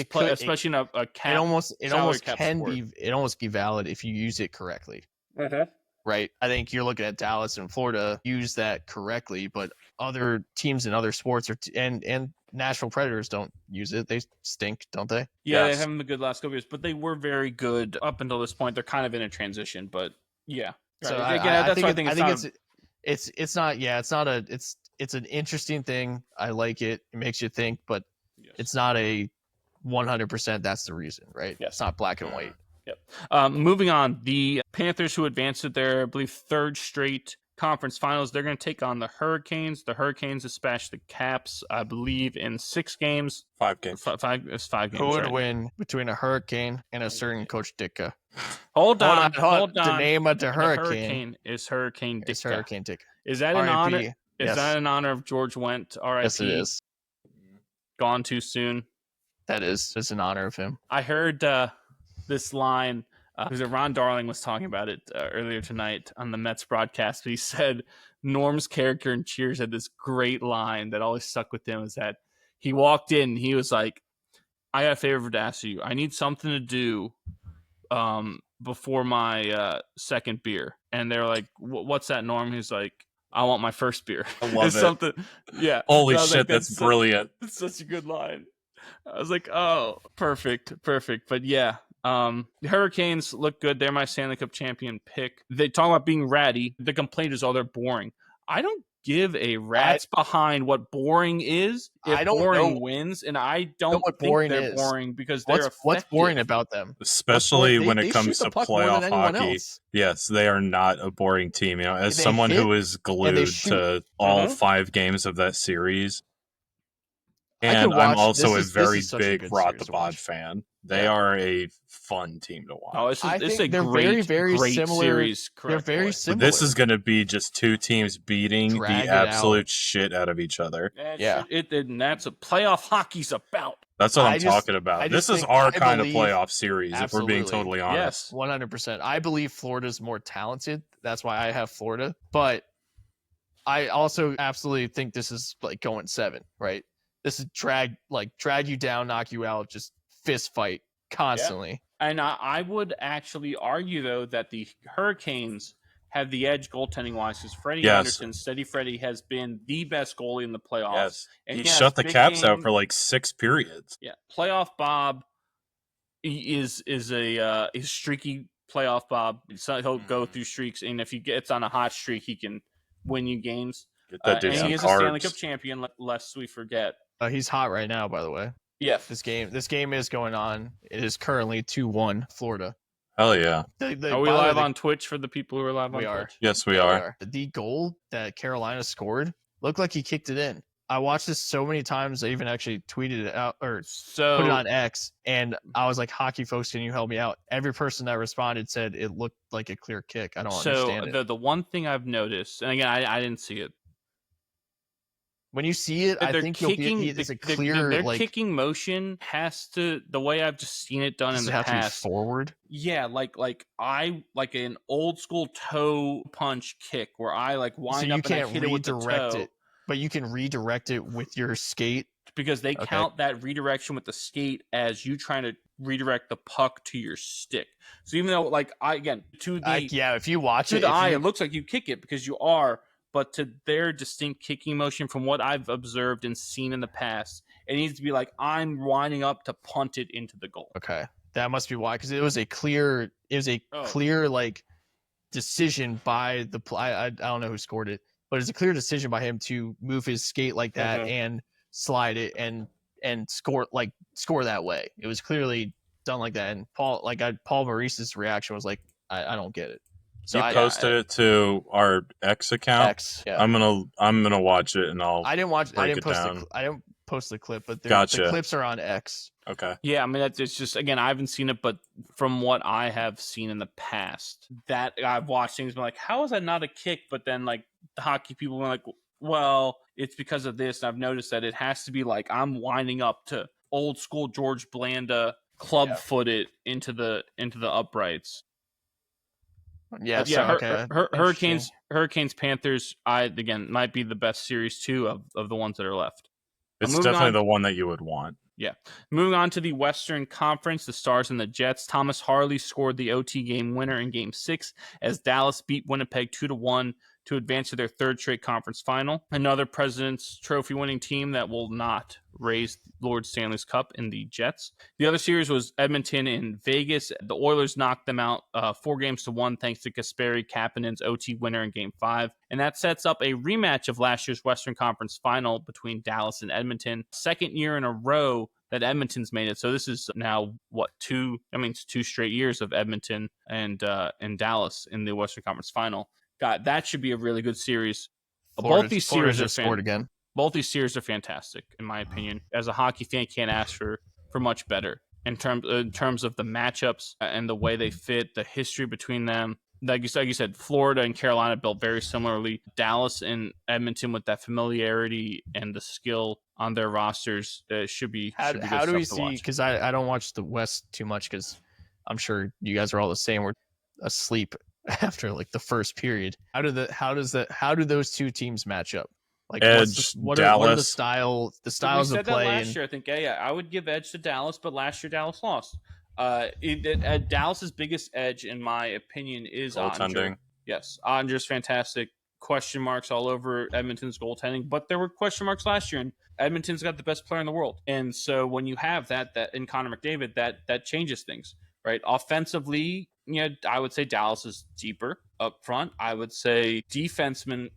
play, especially in a cap, it almost cap can sport. be valid if you use it correctly. Uh-huh. right? I think you're looking at Dallas and Florida use that correctly, but other teams in other sports and Nashville Predators don't use it. They stink, don't they? Yeah, they haven't been good last couple years, but they were very good up until this point. They're kind of in a transition, but yeah. So right. I think it's an interesting thing. I like it. It makes you think, but it's not a 100%. That's the reason, right? Yes. It's not black and white. Yep. Moving on, the Panthers, who advanced to their, I believe, third straight conference finals, they're going to take on the Hurricanes. The Hurricanes dispatched the Caps, I believe, in 6 games. 5 games. Five games. Who would right? win between a Hurricane and a certain Coach Ditka? Hold on. The name of the Hurricane Hurricane is Hurricane Ditka. is Hurricane Ditka. Is that an honor? R.I.P. Is that in honor of George Wendt? R.I.P. Yes, it is. Gone too soon. That is. It's in honor of him. I heard this line. Ron Darling was talking about it earlier tonight on the Mets broadcast. But he said Norm's character in Cheers had this great line that always stuck with him. Is that he walked in, he was like, "I got a favor to ask you. I need something to do before my second beer." And they're like, "What's that, Norm?" He's like, "I want my first beer." I love it. Something, yeah. Holy shit, that's brilliant. It's such a good line. I was like, "Oh, perfect." But yeah. The Hurricanes look good. They're my Stanley Cup champion pick. They talk about being ratty. The complaint is, they're boring. I don't give a rat's behind what boring is if boring wins, and I don't think they're boring because they're effective. What's boring about them? Especially when it comes to playoff hockey. Yes, they are not a boring team. As someone who is glued to all 5 games of that series, and I'm also a very big Rod the Bod fan. They are a fun team to watch. Oh, it's a they're great, very great similar. series. They're very similar. This is going to be just 2 teams beating the absolute shit out of each other. And that's what playoff hockey's about. That's what I'm talking about. This is our kind of playoff series, if we're being totally honest. Yes, 100%. I believe Florida's more talented. That's why I have Florida. But I also absolutely think this is like going 7, right? This is drag you down, knock you out, just fist fight constantly. Yeah. And I would actually argue, though, that the Hurricanes have the edge goaltending wise because Freddie Anderson, Steady Freddie, has been the best goalie in the playoffs. Yes. And he shut the Caps out for like 6 periods. Yeah. Playoff Bob is streaky playoff Bob. He'll go through streaks, and if he gets on a hot streak, he can win you games. Get that dude and he is a Stanley Cup champion, lest we forget. He's hot right now, by the way. Yes. This game is going on. It is currently 2-1 Florida. Hell yeah. Are we live on Twitch for the people who are live on Twitch? Yes, we are. The goal that Carolina scored looked like he kicked it in. I watched this so many times. I even actually tweeted it out or put it on X, and I was like, "Hockey folks, can you help me out?" Every person that responded said it looked like a clear kick. I don't understand it. So the one thing I've noticed, and again, I didn't see it. When you see it, I think it's a clear their kicking motion has to, the way I've just seen it done in the past, forward. Yeah, like an old school toe punch kick where I wind up and I hit it with the toe. But you can redirect it with your skate because they count that redirection with the skate as you trying to redirect the puck to your stick. So even though if you watch it, it looks like you kick it because you are. But to their distinct kicking motion, from what I've observed and seen in the past, it needs to be like I'm winding up to punt it into the goal. Okay, that must be why, because it was a clear, decision by the. I don't know who scored it, but it's a clear decision by him to move his skate like that and slide it and score that way. It was clearly done like that. And Paul Maurice's reaction was like, I don't get it. So you posted it to our X account. Yeah. I'm gonna watch it and I didn't post the clip, but gotcha. The clips are on X. Okay. Yeah, I mean it's just, again, I haven't seen it, but from what I have seen in the past, that I've watched things been like, how is that not a kick? But then the hockey people were like, well, it's because of this. And I've noticed that it has to be like I'm winding up to old school George Blanda club foot it into the uprights. Yeah, Hurricanes, Panthers, again might be the best series too of the ones that are left. It's definitely the one that you would want. Yeah. Moving on to the Western Conference, the Stars and the Jets. Thomas Harley scored the OT game winner in Game 6 as Dallas beat Winnipeg 2-1 to advance to their third straight conference final. Another President's Trophy winning team that will not raise Lord Stanley's Cup in the Jets. The other series was Edmonton in Vegas. The Oilers knocked them out 4-1 thanks to Kasperi Kapanen's OT winner in Game 5. And that sets up a rematch of last year's Western Conference final between Dallas and Edmonton. Second year in a row that Edmonton's made it. So this is now it's 2 straight years of Edmonton and Dallas in the Western Conference final. God, that should be a really good series. Both these series are fantastic, in my opinion. As a hockey fan, can't ask for much better in terms of the matchups and the way they fit, the history between them. Like you said, Florida and Carolina built very similarly. Dallas and Edmonton with that familiarity and the skill on their rosters should be. How do we see? Because I don't watch the West too much because I'm sure you guys are all the same. We're asleep after like the first period. How do those two teams match up? Like Edge, what are the styles we of said play? That last year, I think. Yeah, I would give edge to Dallas, but last year Dallas lost. Dallas's biggest edge, in my opinion, is goaltending. Yes, Ottinger's fantastic. Question marks all over Edmonton's goaltending, but there were question marks last year, and Edmonton's got the best player in the world. And so when you have that in Connor McDavid, that changes things, right? Offensively, I would say Dallas is deeper up front. I would say defenseman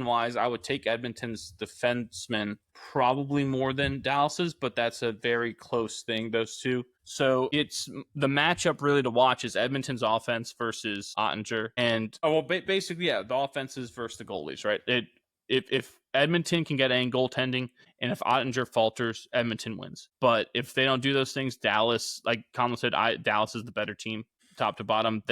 wise, I would take Edmonton's defenseman probably more than Dallas's, but that's a very close thing, those two. So it's the matchup really to watch is Edmonton's offense versus Ottinger. And basically, the offenses versus the goalies, right? If Edmonton can get any goaltending and if Ottinger falters, Edmonton wins. But if they don't do those things, Dallas, like Colin said, Dallas is the better team. Top to bottom,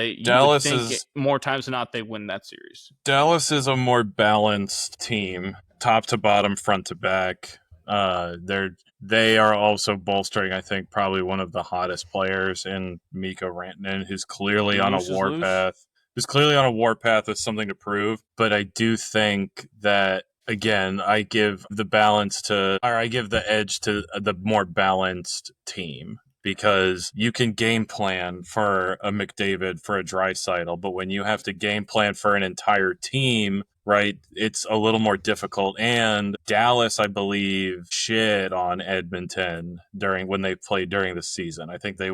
more times than not they win that series. Dallas is a more balanced team, top to bottom, front to back. They are also bolstering, I think, probably one of the hottest players in Mikko Rantanen, who's clearly on a warpath. Who's clearly on a warpath with something to prove. But I do think that, again, I give the edge to the more balanced team. Because you can game plan for a McDavid, for a Draisaitl, but when you have to game plan for an entire team, right, it's a little more difficult. And Dallas, I believe, shit on Edmonton when they played during the season. I think they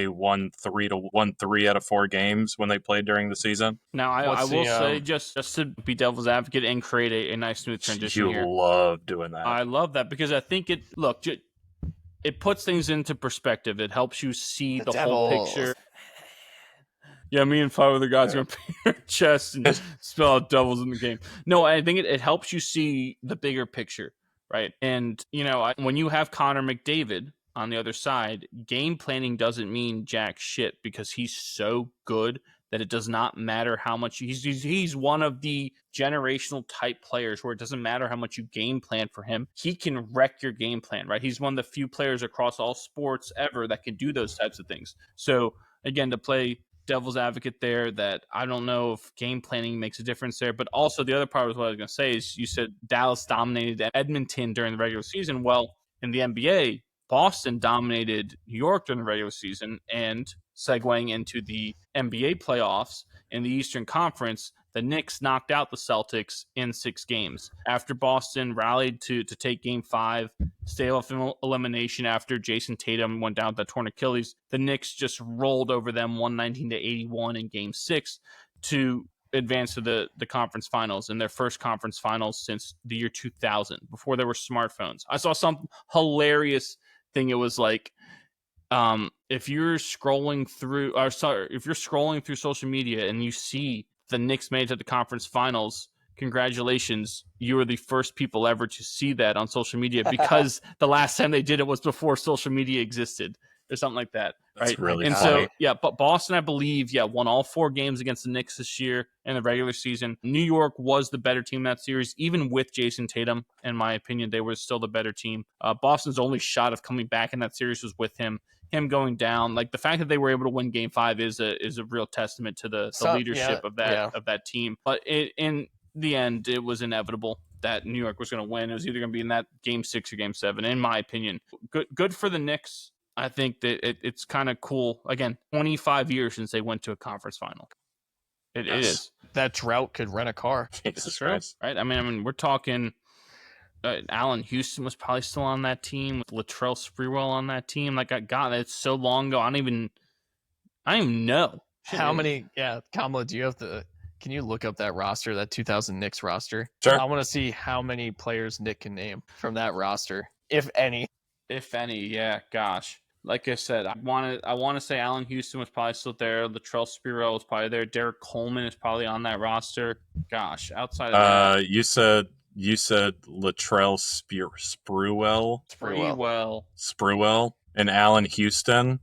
won 3 out of 4 games when they played during the season. Now, I will say, just to be devil's advocate and create a nice smooth transition here. You love doing that. I love that because I think it puts things into perspective. It helps you see the whole picture. Yeah, me and 5 other guys are going to paint our chests and spell out Devils in the game. No, I think it helps you see the bigger picture, right? And, when you have Connor McDavid on the other side, game planning doesn't mean jack shit because he's so good that it does not matter how much he's one of the generational type players where it doesn't matter how much you game plan for him. He can wreck your game plan, right? He's one of the few players across all sports ever that can do those types of things. So again, to play devil's advocate there, that I don't know if game planning makes a difference there, but also the other part was what I was going to say is you said Dallas dominated Edmonton during the regular season. Well, in the NBA, Boston dominated New York during the regular season, and segueing into the NBA playoffs in the Eastern Conference, the Knicks knocked out the Celtics in 6 games. After Boston rallied to take Game 5, stay off elimination after Jason Tatum went down with that torn Achilles, the Knicks just rolled over them 119-81 in Game 6 to advance to the conference finals, in their first conference finals since the year 2000, before there were smartphones. I saw some hilarious thing. It was like, if you're scrolling through social media and you see the Knicks made it to the conference finals, congratulations, you were the first people ever to see that on social media because the last time they did it was before social media existed or something like that. That's right. Really and funny. So, but Boston, I believe, won all 4 games against the Knicks this year in the regular season. New York was the better team in that series, even with Jason Tatum. In my opinion, they were still the better team. Boston's only shot of coming back in that series was with him going down. Like the fact that they were able to win Game 5 is a real testament to the leadership of that team. But in the end, it was inevitable that New York was going to win. It was either going to be in that game 6 or game 7, in my opinion. Good for the Knicks. I think that it's kind of cool. Again, 25 years since they went to a conference final. It is. That drought could rent a car. Jesus Christ. Right? I mean, we're talking Allen Houston was probably still on that team, with Latrell Sprewell on that team. Like, God, it's so long ago. I don't even know. How many? Yeah, Kamala, can you look up that roster, that 2000 Knicks roster? Sure. I want to see how many players Nick can name from that roster, if any. If any, yeah, gosh. Like I said, I want to say Allen Houston was probably still there. Latrell Sprewell was probably there. Derek Coleman is probably on that roster. Gosh, outside of that, You said Latrell Sprewell, and Allen Houston.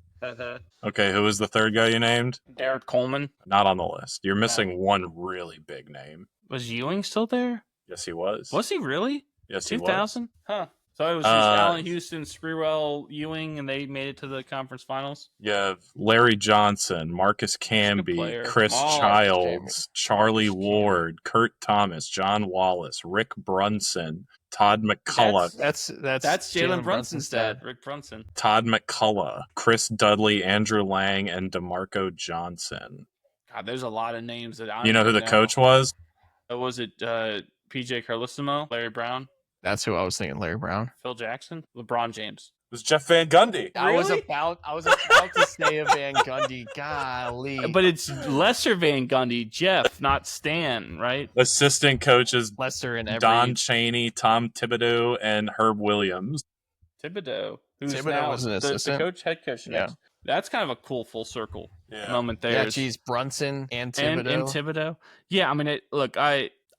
Okay, who was the third guy you named? Derek Coleman. Not on the list. You're missing one really big name. Was Ewing still there? Yes, he was. Was he really? Yes, he was. 2000? Huh. So it was just Allen Houston, Sprewell, Ewing, and they made it to the conference finals? You have Larry Johnson, Marcus Camby, Chris Childs, Charlie Ward, Kurt Thomas, John Wallace, Rick Brunson, Todd McCullough. That's Jalen Brunson's dad, Rick Brunson. Todd McCullough, Chris Dudley, Andrew Lang, and DeMarco Johnson. God, there's a lot of names that I don't You know who the coach was? Was it PJ Carlissimo, Larry Brown? That's who I was thinking, Larry Brown. Phil Jackson? LeBron James. It was Jeff Van Gundy. I was about to say a Van Gundy. Golly. But it's lesser Van Gundy, Jeff, not Stan, right? Assistant coaches Lesser in every... Don Chaney, Tom Thibodeau, and Herb Williams. Thibodeau, who's Thibodeau now was an the assistant. head coach. Yeah. That's kind of a cool full circle moment there. Yeah, geez, Brunson and Thibodeau. And Thibodeau. Yeah, I mean,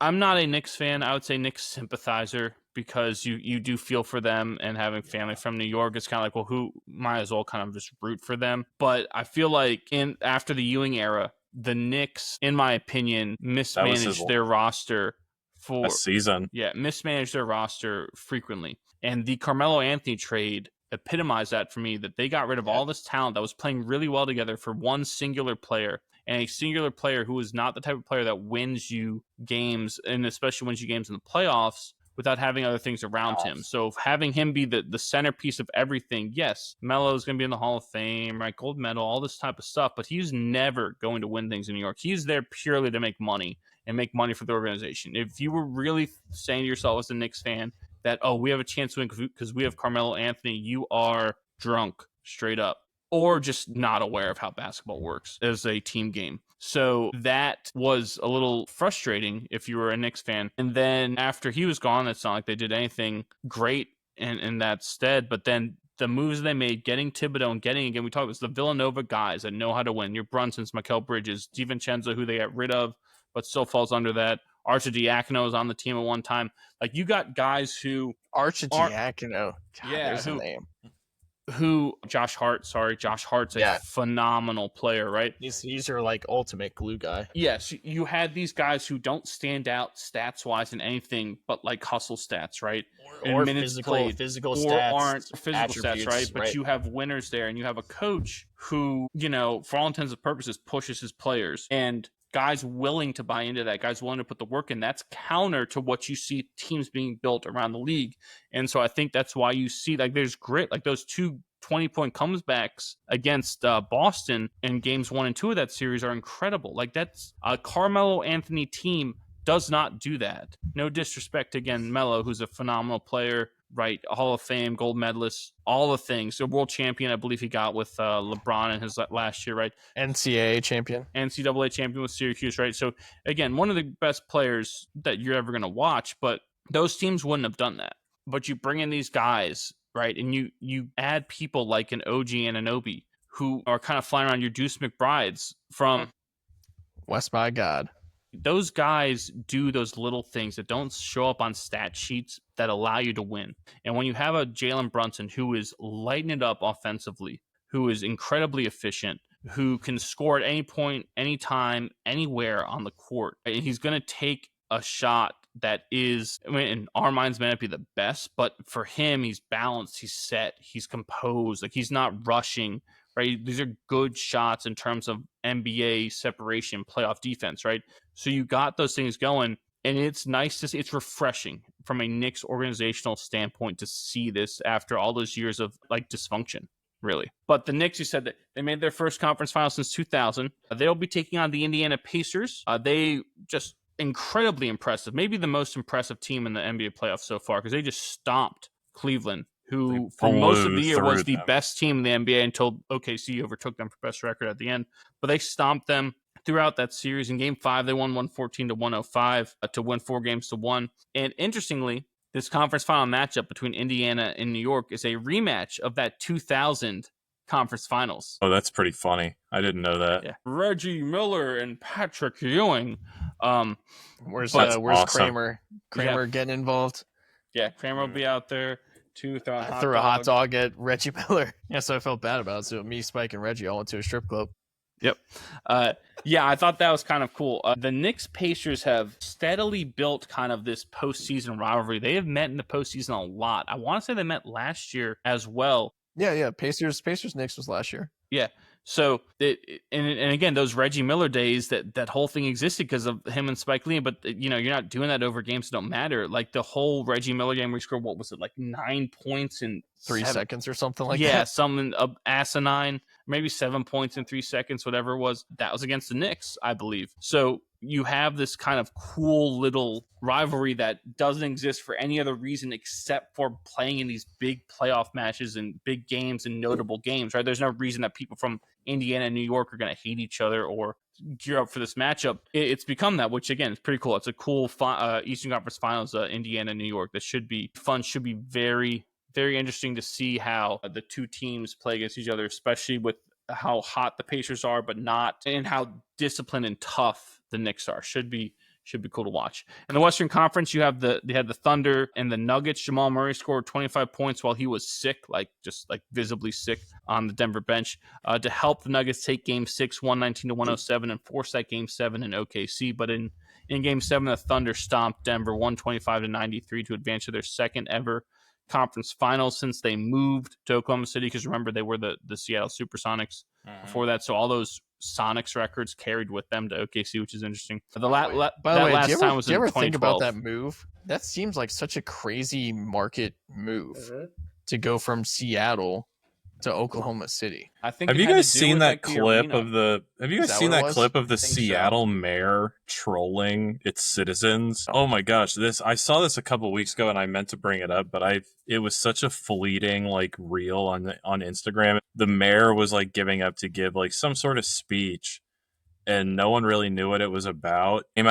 I'm not a Knicks fan. I would say Knicks sympathizer, because you do feel for them, and having family from New York, it's kind of like, well, who might as well kind of just root for them. But I feel like after the Ewing era, the Knicks, in my opinion, mismanaged their roster for a season. Yeah, mismanaged their roster frequently. And the Carmelo Anthony trade epitomized that for me, that they got rid of all this talent that was playing really well together for one singular player. And a singular player who is not the type of player that wins you games, and especially wins you games in the playoffs, without having other things around him. So having him be the centerpiece of everything, yes, Melo is going to be in the Hall of Fame, right? Gold medal, all this type of stuff, but he's never going to win things in New York. He's there purely to make money, and make money for the organization. If you were really saying to yourself as a Knicks fan that, oh, we have a chance to win because we have Carmelo Anthony, you are drunk, straight up, or just not aware of how basketball works as a team game. So that was a little frustrating if you were a Knicks fan. And then after he was gone, it's not like they did anything great in that stead. But then the moves they made, getting Thibodeau and getting, again, we talked about the Villanova guys that know how to win. Your Brunsons, Mikal Bridges, DiVincenzo, who they got rid of, but still falls under that. Arcidiacono was on the team at one time. Like, you got guys who... Arcidiacono. God, there's a name. Josh Hart's a phenomenal player, right? These are like ultimate glue guy. Yes, you had these guys who don't stand out stats wise in anything but like hustle stats, right? Or physical stats, right? But you have winners there, and you have a coach who, for all intents and purposes, pushes his players, and guys willing to buy into that, guys willing to put the work in. That's counter to what you see teams being built around the league. And so I think that's why you see, like, there's grit, like those 2 20-point comebacks against Boston in games 1 and 2 of that series are incredible. Like, that's a Carmelo Anthony team does not do that. No disrespect to, again, Melo, who's a phenomenal player, right? Hall of Fame, gold medalist, all the things. A world champion, I believe he got with LeBron in his last year, right? NCAA champion with Syracuse, right? So, again, one of the best players that you're ever going to watch, but those teams wouldn't have done that. But you bring in these guys, right? And you add people like an OG Anunoby, who are kind of flying around, your Deuce McBrides from West by God. Those guys do those little things that don't show up on stat sheets that allow you to win. And when you have a Jalen Brunson who is lighting it up offensively, who is incredibly efficient, who can score at any point, anytime, anywhere on the court, and he's going to take a shot that is, in our minds, may not be the best, but for him, he's balanced, he's set, he's composed, like he's not rushing, right? These are good shots in terms of NBA separation, playoff defense, right? So you got those things going, And it's nice to see. It's refreshing from a Knicks organizational standpoint to see this after all those years of like dysfunction, really. But the Knicks, you said that they made their first conference final since 2000. They'll be taking on the Indiana Pacers. They just incredibly impressive, maybe the most impressive team in the NBA playoffs so far, because they just stomped Cleveland, who for most of the year was the best team in the NBA until OKC overtook them for best record at the end. But they stomped them throughout that series. In Game 5, they won 114-105 to win 4-1. And interestingly, this conference final matchup between Indiana and New York is a rematch of that 2000 conference finals. Oh, that's pretty funny. I didn't know that. Yeah. Reggie Miller and Patrick Ewing. Where's awesome. Kramer? Kramer getting involved? Yeah, Kramer will be out there too. Threw a hot dog at Reggie Miller. Yeah, so I felt bad about it. So me, Spike, and Reggie all went to a strip club. Yep. Yeah, I thought that was kind of cool. The Knicks Pacers have steadily built kind of this postseason rivalry. They have met in the postseason a lot. I want to say they met last year as well. Yeah. Pacers Knicks was last year. Yeah. So, and again, those Reggie Miller days, that whole thing existed because of him and Spike Lee. But, you're not doing that over games that don't matter. Like the whole Reggie Miller game where he scored, what was it, like 9 points in 3 seconds or something like that? Yeah, something asinine, maybe 7 points in 3 seconds, whatever it was. That was against the Knicks, I believe. So you have this kind of cool little rivalry that doesn't exist for any other reason except for playing in these big playoff matches and big games and notable games, right? There's no reason that people from Indiana and New York are going to hate each other or gear up for this matchup. It's become that, which again is pretty cool. It's a cool Eastern Conference Finals, Indiana and New York. That should be fun. Should be very, very interesting to see how the two teams play against each other, especially with how hot the Pacers are, but not, and how disciplined and tough the Knicks are. Should be cool to watch. In the Western Conference, they had the Thunder and the Nuggets. Jamal Murray scored 25 points while he was sick, just visibly sick on the Denver bench, to help the Nuggets take Game 6, 119-107, and force that Game 7 in OKC. But in Game 7, the Thunder stomped Denver 125-93 to advance to their second ever conference finals since they moved to Oklahoma City, because remember they were the Seattle Supersonics before that, so all those Sonics records carried with them to OKC, which is interesting. By the way, do you ever think about that move? That seems like such a crazy market move to go from Seattle to Oklahoma City. I think. Have you guys seen that clip of the? Have you guys seen that clip of the Seattle mayor trolling its citizens? Oh my gosh, I saw this a couple weeks ago, and I meant to bring it up, but it was such a fleeting reel on Instagram. The mayor was giving up to give some sort of speech, and no one really knew what it was about. He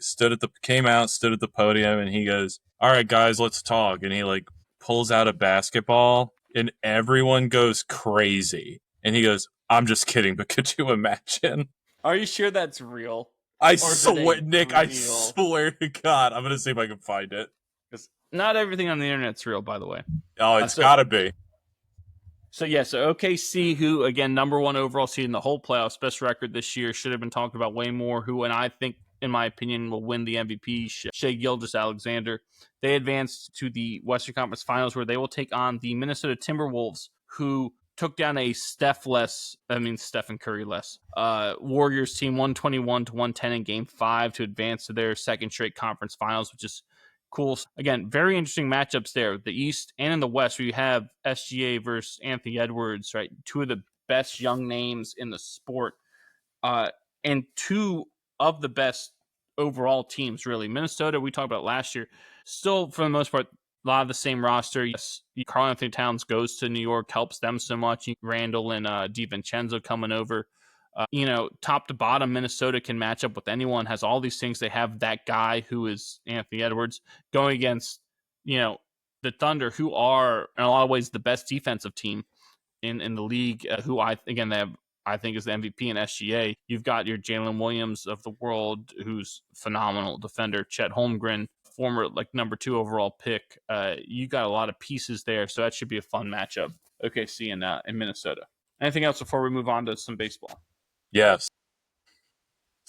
stood at the podium, and he goes, "All right, guys, let's talk." And he pulls out a basketball. And everyone goes crazy. And he goes, "I'm just kidding, but could you imagine?" Are you sure that's real? I swear, Nick, I swear to God. I'm going to see if I can find it. Because not everything on the internet's real, by the way. Oh, it's got to be. So OKC, who, again, number 1 overall seed in the whole playoffs, best record this year, should have been talked about way more, who, and I think, in my opinion, will win the MVP, Shai Gilgeous-Alexander. They advanced to the Western Conference Finals, where they will take on the Minnesota Timberwolves, who took down a Stephen Curry-less Warriors team 121-110 in Game 5 to advance to their second straight conference finals, which is cool. Again, very interesting matchups there. The East and in the West, where you have SGA versus Anthony Edwards, right? Two of the best young names in the sport, and two of the best overall teams, really. Minnesota, we talked about last year, still for the most part a lot of the same roster. Yes, Karl Anthony Towns goes to New York, helps them so much. Randall and DiVincenzo coming over. Top to bottom, Minnesota can match up with anyone, has all these things. They have that guy who is Anthony Edwards going against, the Thunder, who are in a lot of ways the best defensive team in the league, who I think is the MVP in SGA. You've got your Jalen Williams of the world, who's phenomenal defender. Chet Holmgren, former number 2 overall pick. You got a lot of pieces there, so that should be a fun matchup. OKC in Minnesota. Anything else before we move on to some baseball? Yes.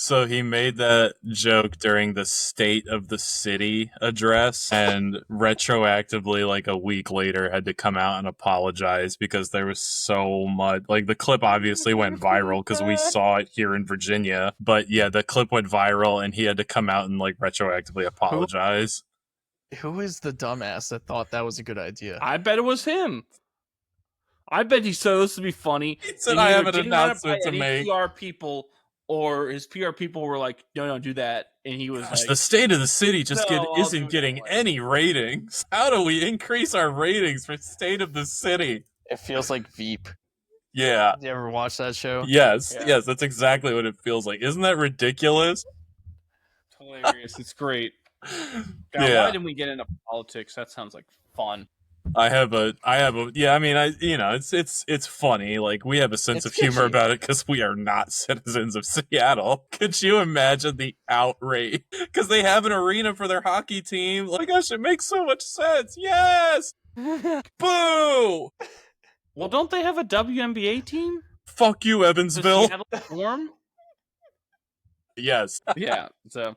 So he made that joke during the State of the City address, and retroactively, like a week later, had to come out and apologize because there was so much. Like, the clip obviously went viral because we saw it here in Virginia. But yeah, the clip went viral, and he had to come out and like retroactively apologize. Who is the dumbass that thought that was a good idea? I bet it was him. I bet he said this to be funny. He said, "I have an announcement to make." PR people, or his PR people were like, "No, don't do that," and he was like, "The State of the City just No, isn't getting any ratings. How do we increase our ratings for State of the City?" It feels like Veep. Yeah. You ever watch that show? Yes, yes, that's exactly what it feels like. Isn't that ridiculous? Hilarious. It's great. God, Yeah. Why didn't we get into politics? That sounds like fun. I have a yeah, I mean, it's funny. Like, we have a sense of humor about it because we are not citizens of Seattle. Could you imagine the outrage? Because they have an arena for their hockey team. Oh my gosh, it makes so much sense. Yes! Boo! Well, don't they have a WNBA team? Fuck you, Evansville. Seattle Storm? Yes. Yeah. So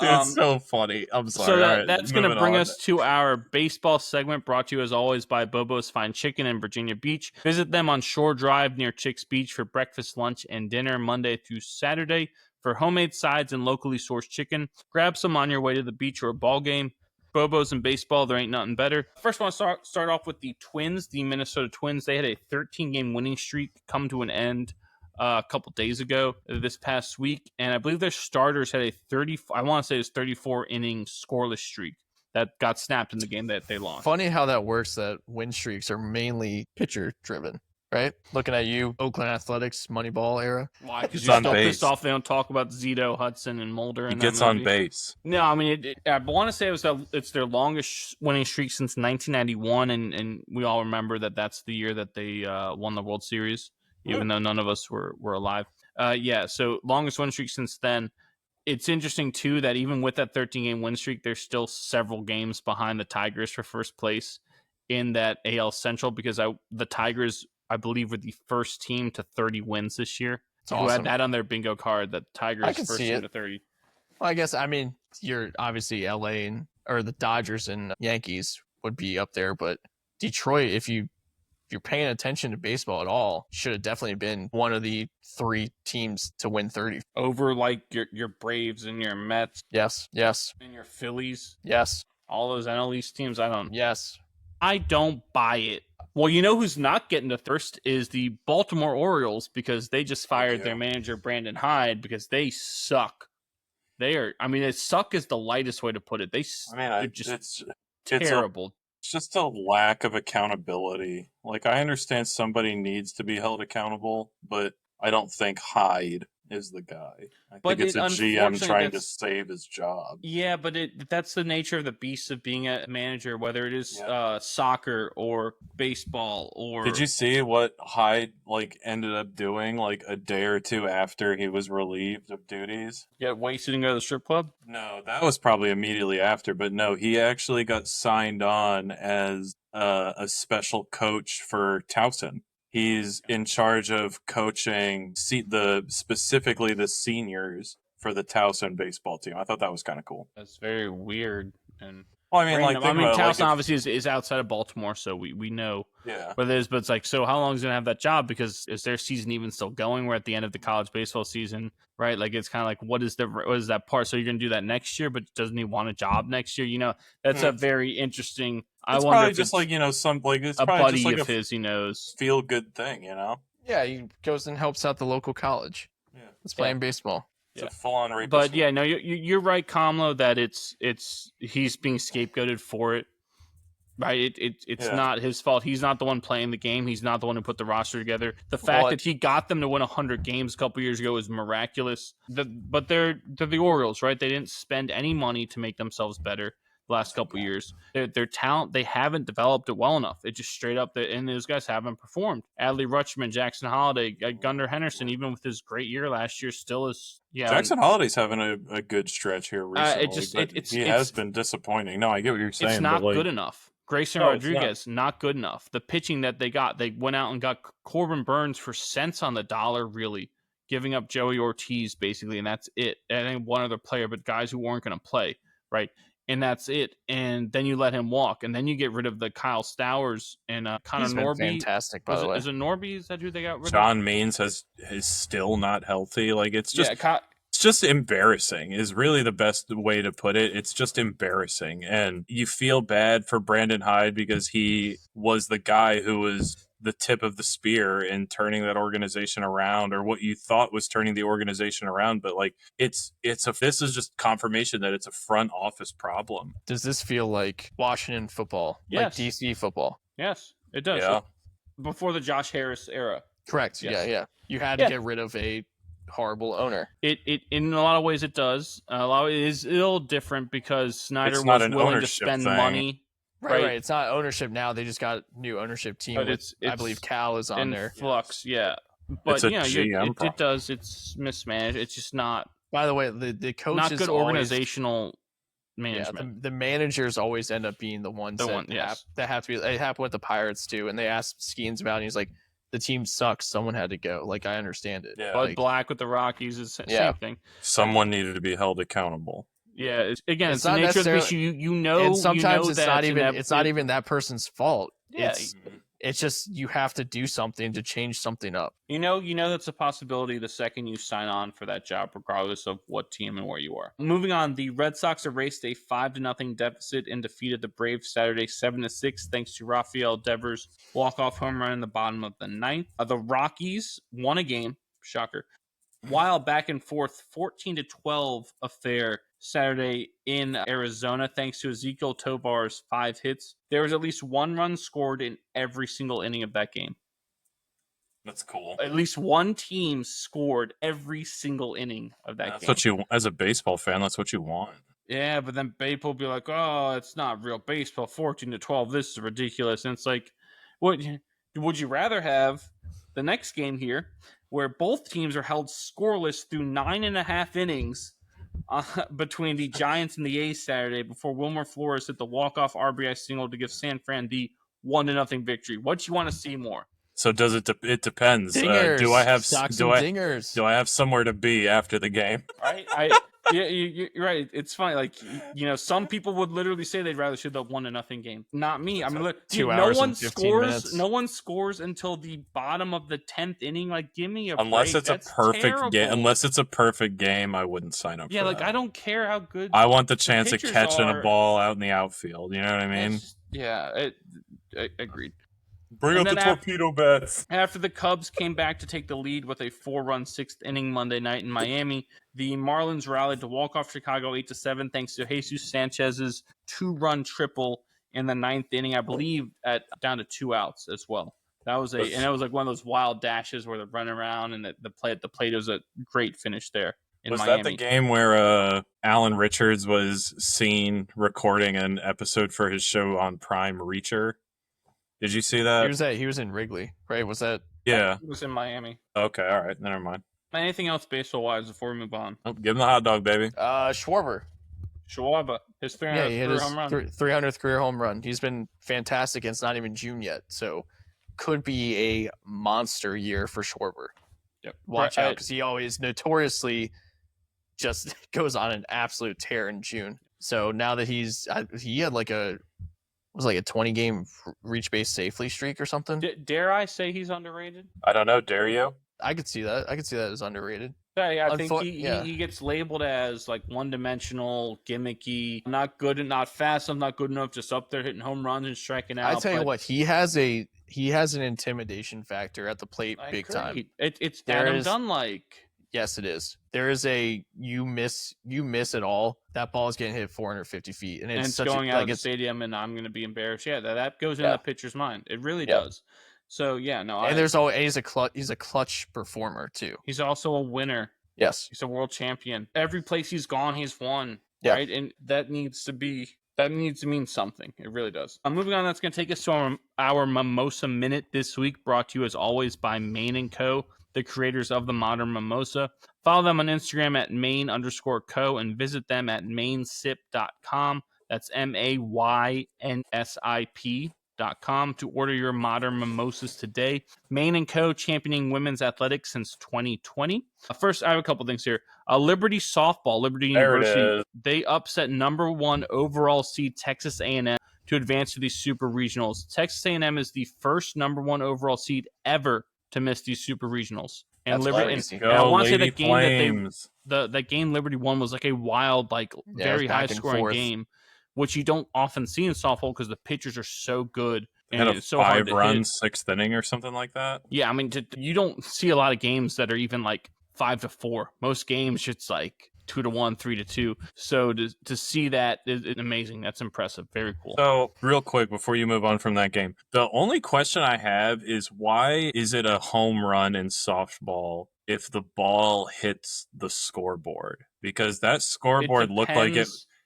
it's so funny. I'm sorry. So that's going to bring us to our baseball segment, brought to you as always by Bobo's Fine Chicken in Virginia Beach. Visit them on Shore Drive near Chicks Beach for breakfast, lunch, and dinner Monday through Saturday. For homemade sides and locally sourced chicken, grab some on your way to the beach or a ball game. Bobo's and baseball, there ain't nothing better. First, I want to start off with the Twins, the Minnesota Twins. They had a 13-game winning streak come to an end a couple days ago, this past week, and I believe their starters had a 34 inning scoreless streak that got snapped in the game that they lost. Funny how that works, that win streaks are mainly pitcher driven, right? Looking at you, Oakland Athletics Moneyball era. Why? Because you're still pissed off they don't talk about Zito, Hudson, and Mulder. He gets on base. No, I mean, I want to say it's their longest winning streak since 1991, and we all remember that's the year that they won the World Series. Even though none of us were alive. So longest win streak since then. It's interesting, too, that even with that 13-game win streak, they're still several games behind the Tigers for first place in that AL Central, because the Tigers, I believe, were the first team to 30 wins this year. It's awesome. Who had that on their bingo card, the Tigers first team to 30. Well, I guess, I mean, you're obviously LA or the Dodgers and Yankees would be up there, but Detroit, if you're paying attention to baseball at all, should have definitely been one of the 3 teams to win 30. Over like your Braves and your Mets. Yes. And your Phillies. Yes. All those NL East teams, Yes. I don't buy it. Well, you know who's not getting to first is the Baltimore Orioles, because they just fired their manager, Brandon Hyde, because they suck. Suck is the lightest way to put it. They're just terrible. It's just a lack of accountability. Like, I understand somebody needs to be held accountable, but I don't think Hyde is the guy. I think it's a GM trying to save his job. Yeah, but that's the nature of the beast of being a manager, whether it is soccer or baseball or... Did you see what Hyde ended up doing a day or two after he was relieved of duties? Get wasted and go to the strip club? No, that was probably immediately after, but no, he actually got signed on as a special coach for Towson. He's in charge of coaching specifically the seniors for the Towson baseball team. I thought that was kind of cool. That's very weird. And Towson obviously is outside of Baltimore, so we know what it is. But it's like, so how long is gonna have that job? Because is their season even still going? We're at the end of the college baseball season, right? Like, it's kind of like, what is that part? So you're gonna do that next year, but doesn't he want a job next year? You know, that's a very interesting. It's probably just it's a buddy just of his he knows. Feel good thing, you know? Yeah, he goes and helps out the local college. Yeah, it's playing baseball. It's a full-on rapist. But yeah, no, you're right, Kamlo, that he's being scapegoated for it. Right? It's not his fault. He's not the one playing the game. He's not the one who put the roster together. The fact that he got them to win 100 games a couple years ago is miraculous. But they're the Orioles, right? They didn't spend any money to make themselves better the last couple years. Their talent, they haven't developed it well enough. It just straight up, and those guys haven't performed. Adley Rutschman, Jackson Holiday, Gunnar Henderson, even with his great year last year, still is. Yeah, Jackson Holiday's having a good stretch here recently. He has been disappointing. No, I get what you're saying. It's not good enough. Grayson Rodriguez, not good enough. The pitching that they went out and got Corbin Burns for cents on the dollar, really. giving up Joey Ortiz basically, and that's it. And then one other player, but guys who weren't going to play, right? And that's it. And then you let him walk, and then you get rid of the Kyle Stowers and Connor He's been Norby. fantastic, by the way. Is it Norby? Is that who they got rid of? John Means is still not healthy. Like, it's just it's just embarrassing is really the best way to put it. It's just embarrassing. And you feel bad for Brandon Hyde because he was the guy who was the tip of the spear in turning that organization around, or what you thought was turning the organization around. But like, this is just confirmation that it's a front office problem. Does this feel like Washington football? Yes. Like DC football? Yes, it does. Yeah. Before the Josh Harris era. Correct. Yes. Yeah. You had to get rid of a horrible owner. It in a lot of ways it does. A lot of it is a little different because Snyder It's not was an willing to ownership spend thing. money. Right. It's not ownership now. They just got a new ownership team. But I believe Cal is on in there. flux, yeah. But It's a you know, GM it does. It's mismanaged. It's just not. By the way, the coach Not is good always, organizational management. the managers always end up being the ones that have to be. It happened with the Pirates too, and they asked Skeens about it. And he's like, "The team sucks. Someone had to go." Like, I understand it. Yeah. Bud Black with the Rockies is the same thing. Someone needed to be held accountable. Yeah, it's the not nature of the beast. You know, and sometimes it's it's not even that person's fault. Yeah. It's just you have to do something to change something up. You know that's a possibility the second you sign on for that job, regardless of what team and where you are. Moving on, the Red Sox erased a 5-0 deficit and defeated the Braves Saturday 7-6, thanks to Rafael Devers' walk-off home run in the bottom of the ninth. The Rockies won a game, shocker, while back and forth 14-12 affair Saturday in Arizona, thanks to Ezequiel Tovar's 5 hits. There was at least 1 run scored in every single inning of that game. That's cool. At least one team scored every single inning of that game. That's what you, as a baseball fan, that's what you want. Yeah, but then people will be like, "Oh, it's not real baseball. 14-12. This is ridiculous." And it's like, what would you rather have the next game here, where both teams are held scoreless through 9.5 innings? Between the Giants and the A's Saturday, before Wilmer Flores hit the walk-off RBI single to give San Fran the 1-0 victory. What do you want to see more? So does it? It depends. Dingers. Do I have dingers? Do I have somewhere to be after the game? Right. Yeah, you're right. It's funny. Like, some people would literally say they'd rather shoot the 1-0 game. Not me. I mean, look, 2 hours and 15 minutes. No one scores until the bottom of the 10th inning. Like, give me a unless break. it's That's a perfect game. terrible. Unless it's a perfect game, I wouldn't sign up. Yeah, for like that. I don't care how good. I want the chance of pitchers catching are. a ball out in the outfield. You know what I mean? Agreed. Bring And up the then torpedo bats. After the Cubs came back to take the lead with a 4-run 6th inning Monday night in Miami, the Marlins rallied to walk off Chicago 8-7 thanks to Jesus Sanchez's 2-run triple in the 9th inning, I believe, at down to 2 outs as well. That was and it was like one of those wild dashes where they're running around and the play at the plate. It was a great finish there in Miami. Was that the game where Alan Richards was seen recording an episode for his show on Prime Reacher? Did you see that? He was in Wrigley, right? Was that? Yeah. It was in Miami. Okay, all right. Never mind. Anything else baseball-wise before we move on? Oh, give him the hot dog, baby. Schwarber. Schwarber, his 300th career home run. 300th career home run. He's been fantastic, and it's not even June yet, so could be a monster year for Schwarber. Yep. Watch out, because he always notoriously just goes on an absolute tear in June. So now that he had like a 20-game reach base safely streak or something. Dare I say he's underrated? I don't know. Dare you? I could see that. I could see that as underrated. Yeah, I think he gets labeled as like one-dimensional, gimmicky, not good and not fast. I'm not good enough, just up there hitting home runs and striking out. I tell you what, he has an intimidation factor at the plate, big time. It's Adam Dunn-like. Yes, it is. There is a you miss it all. That ball is getting hit 450 feet, and it's going out of the stadium, and I'm going to be embarrassed. Yeah, that goes in the pitcher's mind. It really does. So and he's a clutch performer too. He's also a winner. Yes, he's a world champion. Every place he's gone, he's won. Yeah. Right, and that needs to mean something. It really does. Moving on, that's going to take us to our Mimosa Minute this week, brought to you as always by Maine & Co., the creators of the modern mimosa. Follow them on Instagram at Maine_Co and visit them at mainsip.com. That's MAYNSIP. com to order your modern mimosas today. Maine & Co. championing women's athletics since 2020. First, I have a couple things here. Liberty Softball, Liberty University, they upset number 1 overall seed Texas A&M to advance to these super regionals. Texas A&M is the first number 1 overall seed ever to miss these super regionals. And That's Liberty, crazy. and I want to say Lady that game Flames. that game Liberty won was like a wild, like very high scoring game, which you don't often see in softball because the pitchers are so good. They had a it's so hard to 5-run hit. 6th inning or something like that. Yeah, I mean, you don't see a lot of games that are even like 5-4. Most games, it's like 2-1, 3-2. So to see that is amazing. That's impressive. Very cool. So real quick before you move on from that game, the only question I have is why is it a home run in softball if the ball hits the scoreboard? Because that scoreboard looked like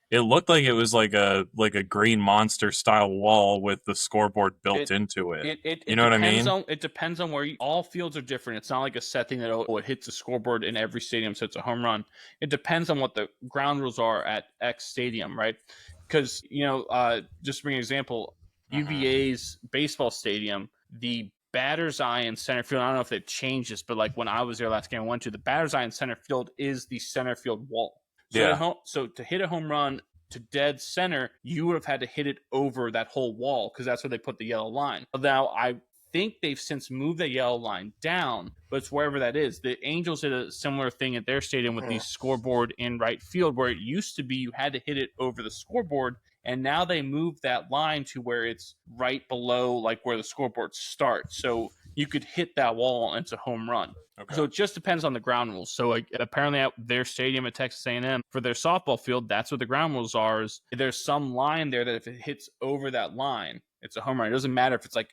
it looked like it was like a Green Monster style wall with the scoreboard built into it. You know what I mean? It depends on where all fields are different. It's not like a set thing that it hits the scoreboard in every stadium, so it's a home run. It depends on what the ground rules are at X stadium, right? Because just to bring an example, UVA's baseball stadium, the batter's eye in center field. I don't know if they've changed this, but like when I was there last game I went to, the batter's eye in center field is the center field wall. So to hit a home run to dead center, you would have had to hit it over that whole wall because that's where they put the yellow line. Now, I think they've since moved the yellow line down, but it's wherever that is. The Angels did a similar thing at their stadium with the scoreboard in right field, where it used to be you had to hit it over the scoreboard, and now they moved that line to where it's right below like where the scoreboard starts. So you could hit that wall and it's a home run. Okay. So it just depends on the ground rules. So apparently at their stadium at Texas A&M, for their softball field, that's what the ground rules are. Is there's some line there that if it hits over that line, it's a home run. It doesn't matter if it's like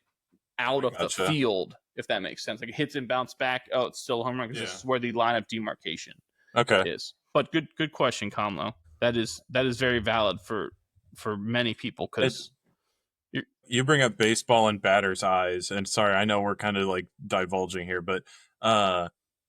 out of the field, if that makes sense. Like it hits and bounce back. Oh, it's still a home run because this is where the line of demarcation is. But good question, Conlo. That is very valid for many people because you bring up baseball and batter's eyes, and sorry, I know we're kind of like divulging here, but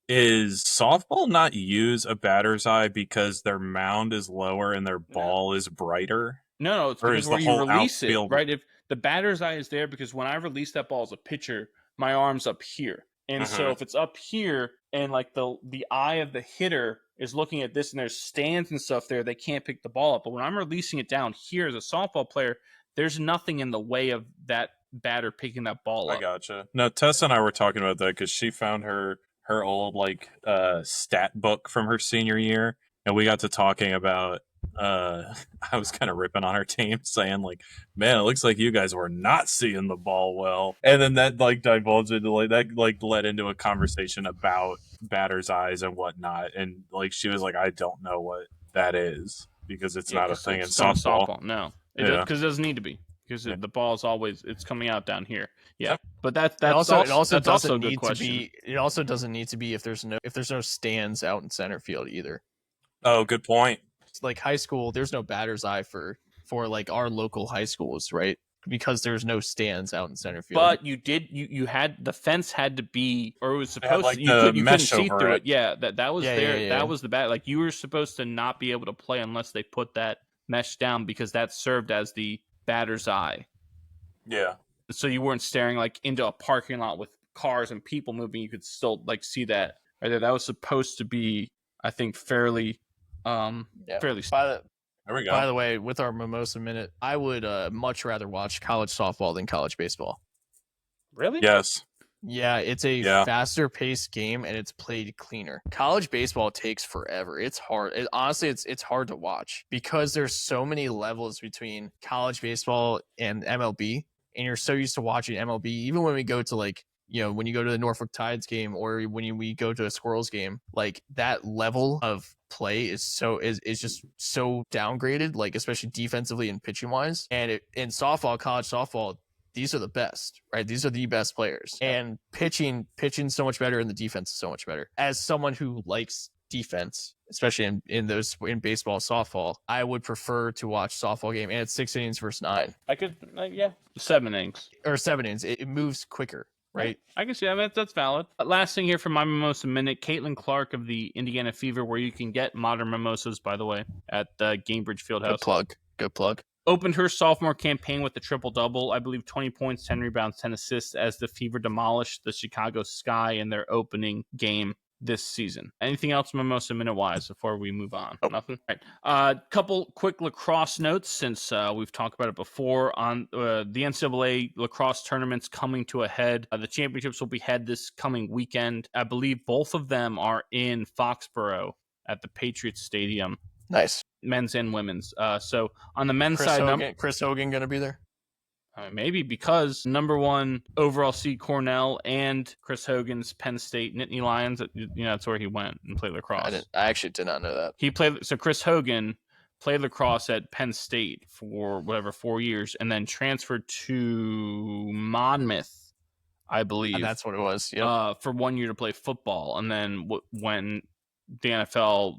is softball not use a batter's eye because their mound is lower and their ball is brighter? No, it's because where you release it, right? If the batter's eye is there, because when I release that ball as a pitcher, my arm's up here. And so if it's up here and like the eye of the hitter is looking at this and there's stands and stuff there, they can't pick the ball up. But when I'm releasing it down here as a softball player, there's nothing in the way of that batter picking that ball up. I gotcha. No, Tessa and I were talking about that because she found her old like stat book from her senior year, and we got to talking about I was kind of ripping on our team, saying like, man, it looks like you guys were not seeing the ball well. And then that like divulged into led into a conversation about batter's eyes and whatnot. And like she was like, I don't know what that is because it's not a thing in softball. No, because it doesn't need to be. Because the ball is always it's coming out down here. Yeah, but that's also a good question. It also doesn't need to be if there's no stands out in center field either. Oh, good point. Like high school, there's no batter's eye for like our local high schools, right? Because there's no stands out in center field. But you had the fence had to be, or it was supposed like to. You couldn't see through it. it. Yeah, that was there. Yeah. That was the bat. Like you were supposed to not be able to play unless they put that mesh down because that served as the batter's eye. Yeah. So you weren't staring like into a parking lot with cars and people moving. You could still like see that right there. That was supposed to be, I think, fairly. Fairly. There we go. By the way, with our Mimosa Minute, I would much rather watch college softball than college baseball. Really? Yes. Yeah, it's a faster paced game and it's played cleaner. College baseball takes forever. It's hard. Honestly, it's hard to watch because there's so many levels between college baseball and MLB, and you're so used to watching MLB. Even when we go to like, when you go to the Norfolk Tides game or when we go to a Squirrels game, like that level of play is just so downgraded, like especially defensively and pitching wise. And in softball, college softball, these are the best, right? These are the best players, and pitching so much better, and the defense is so much better. As someone who likes defense, especially in baseball, softball, I would prefer to watch softball game, and it's 6 innings versus 9. I could, 7 innings or 7 innings. It moves quicker. Right. I guess, that's valid. Last thing here for my Mimosa Minute, Caitlin Clark of the Indiana Fever, where you can get modern mimosas, by the way, at Gamebridge Fieldhouse. Good plug. opened her sophomore campaign with a triple-double. I believe 20 points, 10 rebounds, 10 assists as the Fever demolished the Chicago Sky in their opening game this season. Anything else Mimosa minute-wise before we move on? Oh. Nothing? All right. Couple quick lacrosse notes since we've talked about it before. On the NCAA lacrosse tournaments coming to a head. The championships will be held this coming weekend. I believe both of them are in Foxborough at the Patriots Stadium. Nice. Men's and women's. So on the men's side... Chris Hogan going to be there? Maybe because number 1 overall seed Cornell and Chris Hogan's Penn State Nittany Lions, that's where he went and played lacrosse. I actually did not know that. So Chris Hogan played lacrosse at Penn State for 4 years and then transferred to Monmouth, I believe. And that's what it was. Yep. For 1 year to play football. And then when the NFL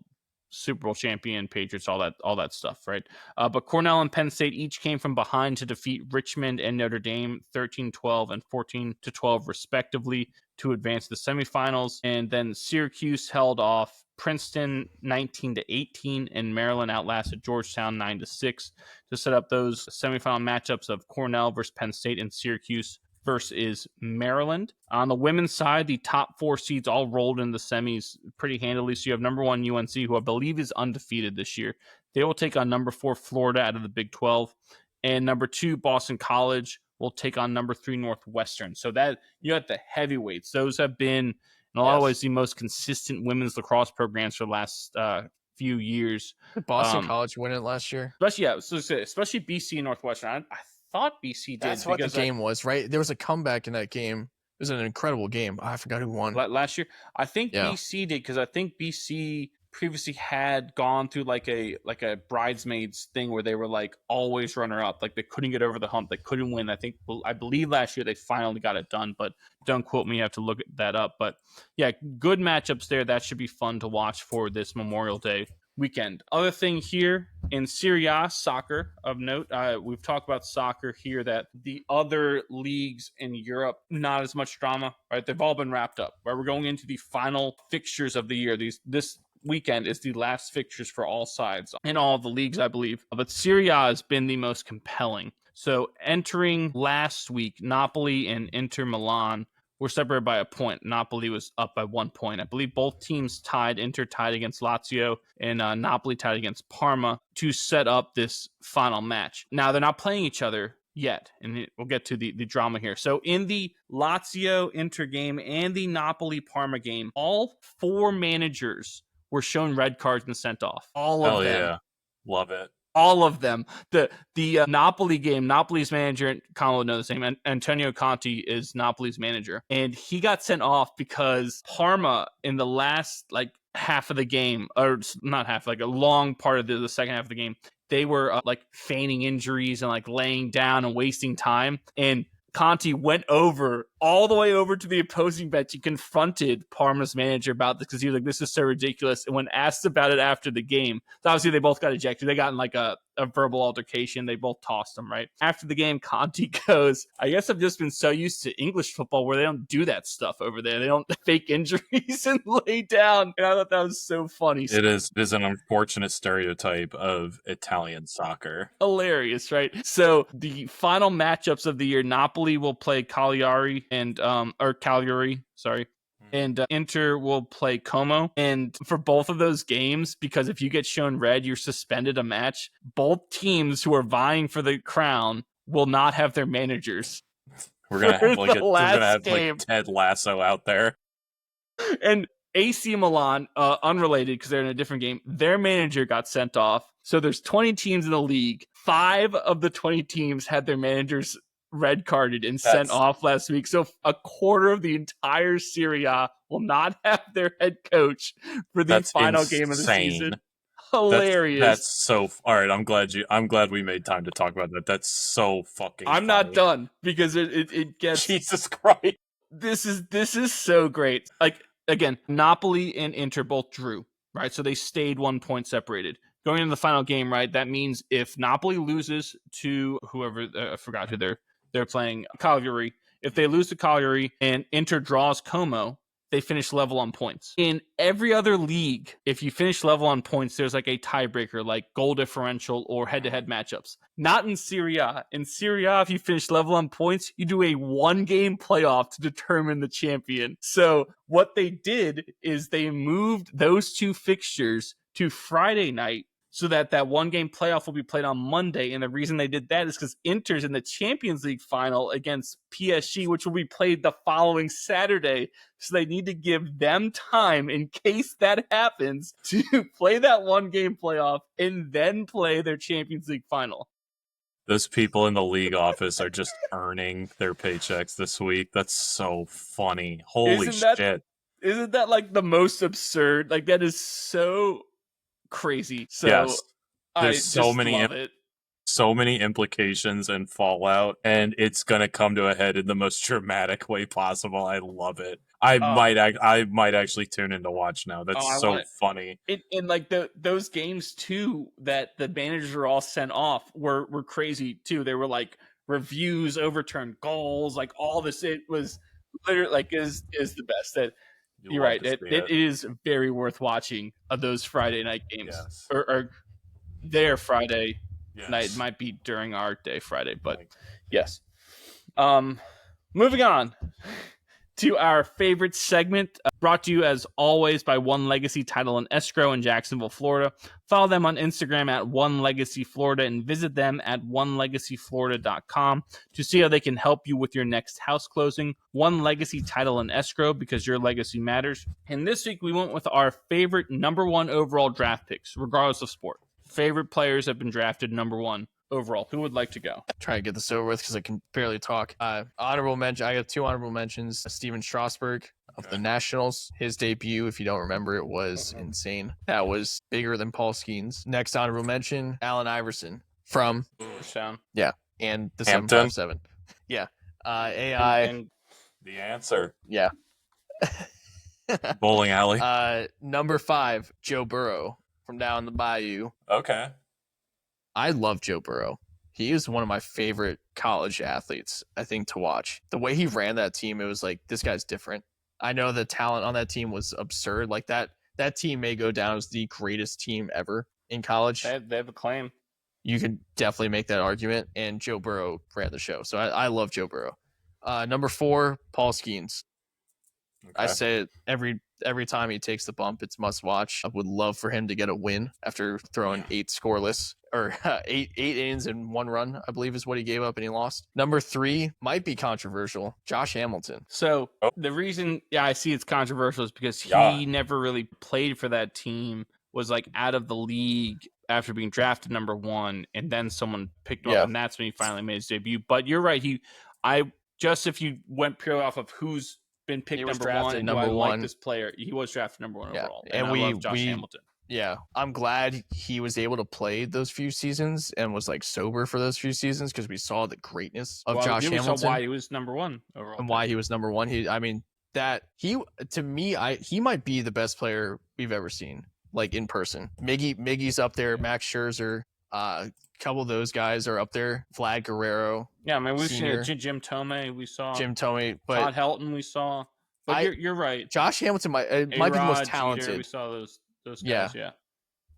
Super Bowl champion, Patriots, all that stuff, right? But Cornell and Penn State each came from behind to defeat Richmond and Notre Dame 13-12 and 14-12 respectively to advance to the semifinals. And then Syracuse held off Princeton 19-18, and Maryland outlasted Georgetown 9-6 to set up those semifinal matchups of Cornell versus Penn State and Syracuse versus Maryland. On the women's side, the top 4 seeds all rolled in the semis pretty handily. So you have number 1 UNC, who I believe is undefeated this year. They will take on number 4 Florida out of the Big 12. And number 2 Boston College will take on number 3 Northwestern. So that you have the heavyweights. Those have been, in a lot of ways, the most consistent women's lacrosse programs for the last few years. Did Boston College win it last year? Especially BC and Northwestern. I thought BC did. That's what the game was, right? There was a comeback in that game. It was an incredible game. I forgot who won. Last year? I think BC did, because I think BC previously had gone through like a bridesmaids thing where they were like always runner-up. Like they couldn't get over the hump. They couldn't win. I believe last year they finally got it done, but don't quote me. I have to look that up. But yeah, good matchups there. That should be fun to watch for this Memorial Day weekend. Other thing here in Serie A soccer of note, we've talked about soccer here, that the other leagues in Europe, not as much drama, right? They've all been wrapped up, right? We're going into the final fixtures of the year. This weekend is the last fixtures for all sides in all of the leagues, I believe. But Serie A has been the most compelling. So entering last week, Napoli and Inter Milan were separated by a point. Napoli was up by 1 point. I believe both teams tied. Inter tied against Lazio, and Napoli tied against Parma to set up this final match. Now, they're not playing each other yet, and we'll get to the drama here. So in the Lazio-Inter game and the Napoli-Parma game, all 4 managers were shown red cards and sent off. All of them. Yeah. Love it. All of them. The Napoli game, Napoli's manager, Carlo knows the same, Antonio Conte is Napoli's manager, and he got sent off because Parma in the last half of the game, or not half, like a long part of the second half of the game, they were feigning injuries and laying down and wasting time, and Conte went all the way over to the opposing bench. He confronted Parma's manager about this because he was like, this is so ridiculous. And when asked about it after the game, so obviously they both got ejected. They got in a verbal altercation. They both tossed him, right? After the game, Conte goes, I guess I've just been so used to English football where they don't do that stuff over there. They don't fake injuries and lay down. And I thought that was so funny. It is an unfortunate stereotype of Italian soccer. Hilarious, right? So the final matchups of the year, Napoli will play Cagliari and Inter will play Como. And for both of those games, because if you get shown red, you're suspended a match. Both teams who are vying for the crown will not have their managers. We're gonna have Ted Lasso out there. And AC Milan, unrelated because they're in a different game, their manager got sent off. So there's 20 teams in the league. 5 of the 20 teams had their managers red carded and sent off last week. So a quarter of the entire Serie A will not have their head coach for the final game of the season. Hilarious. That's so all right. I'm glad we made time to talk about that. That's so fucking I'm not done because it gets Jesus Christ. This is so great. Again, Napoli and Inter both drew, right? So they stayed 1 point separated. Going into the final game, right? That means if Napoli loses to whoever, I forgot who they're playing, Cagliari. If they lose to Cagliari and Inter draws Como, they finish level on points. In every other league, if you finish level on points, there's like a tiebreaker, like goal differential or head-to-head matchups. Not in Serie A. In Serie A, if you finish level on points, you do a 1-game playoff to determine the champion. So what they did is they moved those 2 fixtures to Friday night, so that 1-game playoff will be played on Monday. And the reason they did that is because Inter's in the Champions League final against PSG, which will be played the following Saturday. So they need to give them time in case that happens to play that 1-game playoff and then play their Champions League final. Those people in the league office are just earning their paychecks this week. That's so funny. Holy shit. Isn't that like the most absurd? Like, that is so crazy. So yes. There's so many implications and fallout, and it's gonna come to a head in the most dramatic way possible. I love it. I might actually tune in to watch now. That's so funny. And like those games too that the managers were all sent off were crazy too. They were like reviews, overturned goals, like all this. It was literally like is the best. That you're right. It is very worth watching those Friday night games, yes. or their Friday night. It might be during our day Friday, but yes. Moving on to our favorite segment, brought to you as always by One Legacy Title and Escrow in Jacksonville, Florida. Follow them on Instagram at One Legacy Florida and visit them at onelegacyflorida.com to see how they can help you with your next house closing. One Legacy Title and Escrow, because your legacy matters. And this week we went with our favorite number 1 overall draft picks, regardless of sport. Favorite players have been drafted number 1 overall. Who would like to go? Try to get this over with because I can barely talk. Honorable mention. I got 2 honorable mentions. Steven Strasburg of the Nationals. His debut, if you don't remember, it was insane. That was bigger than Paul Skeens. Next honorable mention, Allen Iverson from Sound. Yeah, and the Hampton. 757. Yeah. AI. And the answer. Yeah. Bowling alley. Number 5, Joe Burrow from down the bayou. Okay. I love Joe Burrow. He is one of my favorite college athletes, I think, to watch. The way he ran that team, it was like, this guy's different. I know the talent on that team was absurd. Like that team may go down as the greatest team ever in college. They have a claim. You could definitely make that argument, and Joe Burrow ran the show. So I love Joe Burrow. Number 4, Paul Skeens. Okay. I say it every time he takes the bump, it's must watch. I would love for him to get a win after throwing 8 scoreless, or 8 innings and 1 run, I believe is what he gave up and he lost. Number 3 might be controversial, Josh Hamilton. So the reason I see it's controversial is because he never really played for that team, was like out of the league after being drafted number 1, and then someone picked him up, and that's when he finally made his debut. But you're right, if you went purely off of who's been picked number 1 and number 1, like this player, he was drafted number 1 overall. And I love Josh Hamilton. Yeah, I'm glad he was able to play those few seasons and was like sober for those few seasons, because we saw the greatness of Josh Hamilton. We saw why he was number 1 overall. And why he was number 1. He might be the best player we've ever seen, like in person. Miggy's up there, Max Scherzer, couple of those guys are up there. Vlad Guerrero. Yeah, I mean, we've seen Jim Thome. We saw but Todd Helton. We saw. But you're right. Josh Hamilton might be the most talented. Jeter, we saw those guys. Yeah.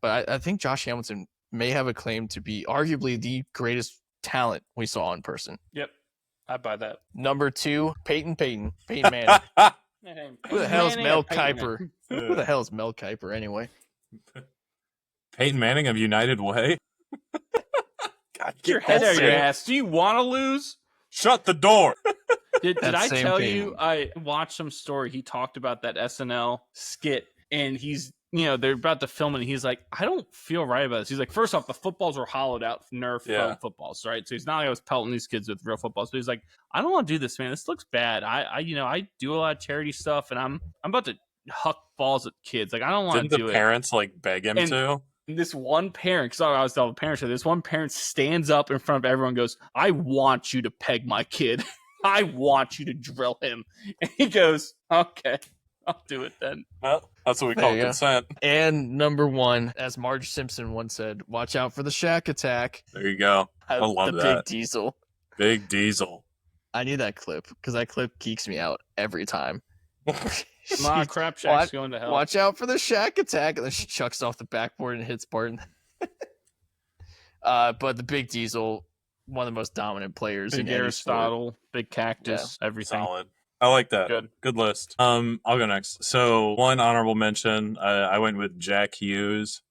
But I think Josh Hamilton may have a claim to be arguably the greatest talent we saw in person. Yep, I buy that. Number 2, Peyton Manning. Who the hell is Mel Kiper? Who the hell is Mel Kiper anyway? Peyton Manning of United Way. God, get your head out of your ass. Do you want to lose? Shut the door. Did I tell you? I watched some story. He talked about that SNL skit, and he's, they're about to film it, and he's like, I don't feel right about this. He's like, first off, the footballs were hollowed out Nerf foam footballs, right? So he's not like I was pelting these kids with real footballs, but he's like, I don't want to do this, man. This looks bad. I do a lot of charity stuff, and I'm about to huck balls at kids. Like, I don't want to do it. Didn't the parents beg him to? This one parent, because I was telling the parents, this one parent stands up in front of everyone and goes, I want you to peg my kid. I want you to drill him. And he goes, okay, I'll do it then. Well, that's what we call consent. And number 1, as Marge Simpson once said, watch out for the Shaq attack. There you go. I love that. Big Diesel. Big Diesel. I need that clip, because that clip geeks me out every time. My crap shack's going to hell. Watch out for the shack attack, and then she chucks off the backboard and hits Barton. But the Big Diesel, one of the most dominant players Big in Aristotle, Big Cactus, everything. Solid. I like that. Good list. I'll go next. So one honorable mention. I went with Jack Hughes,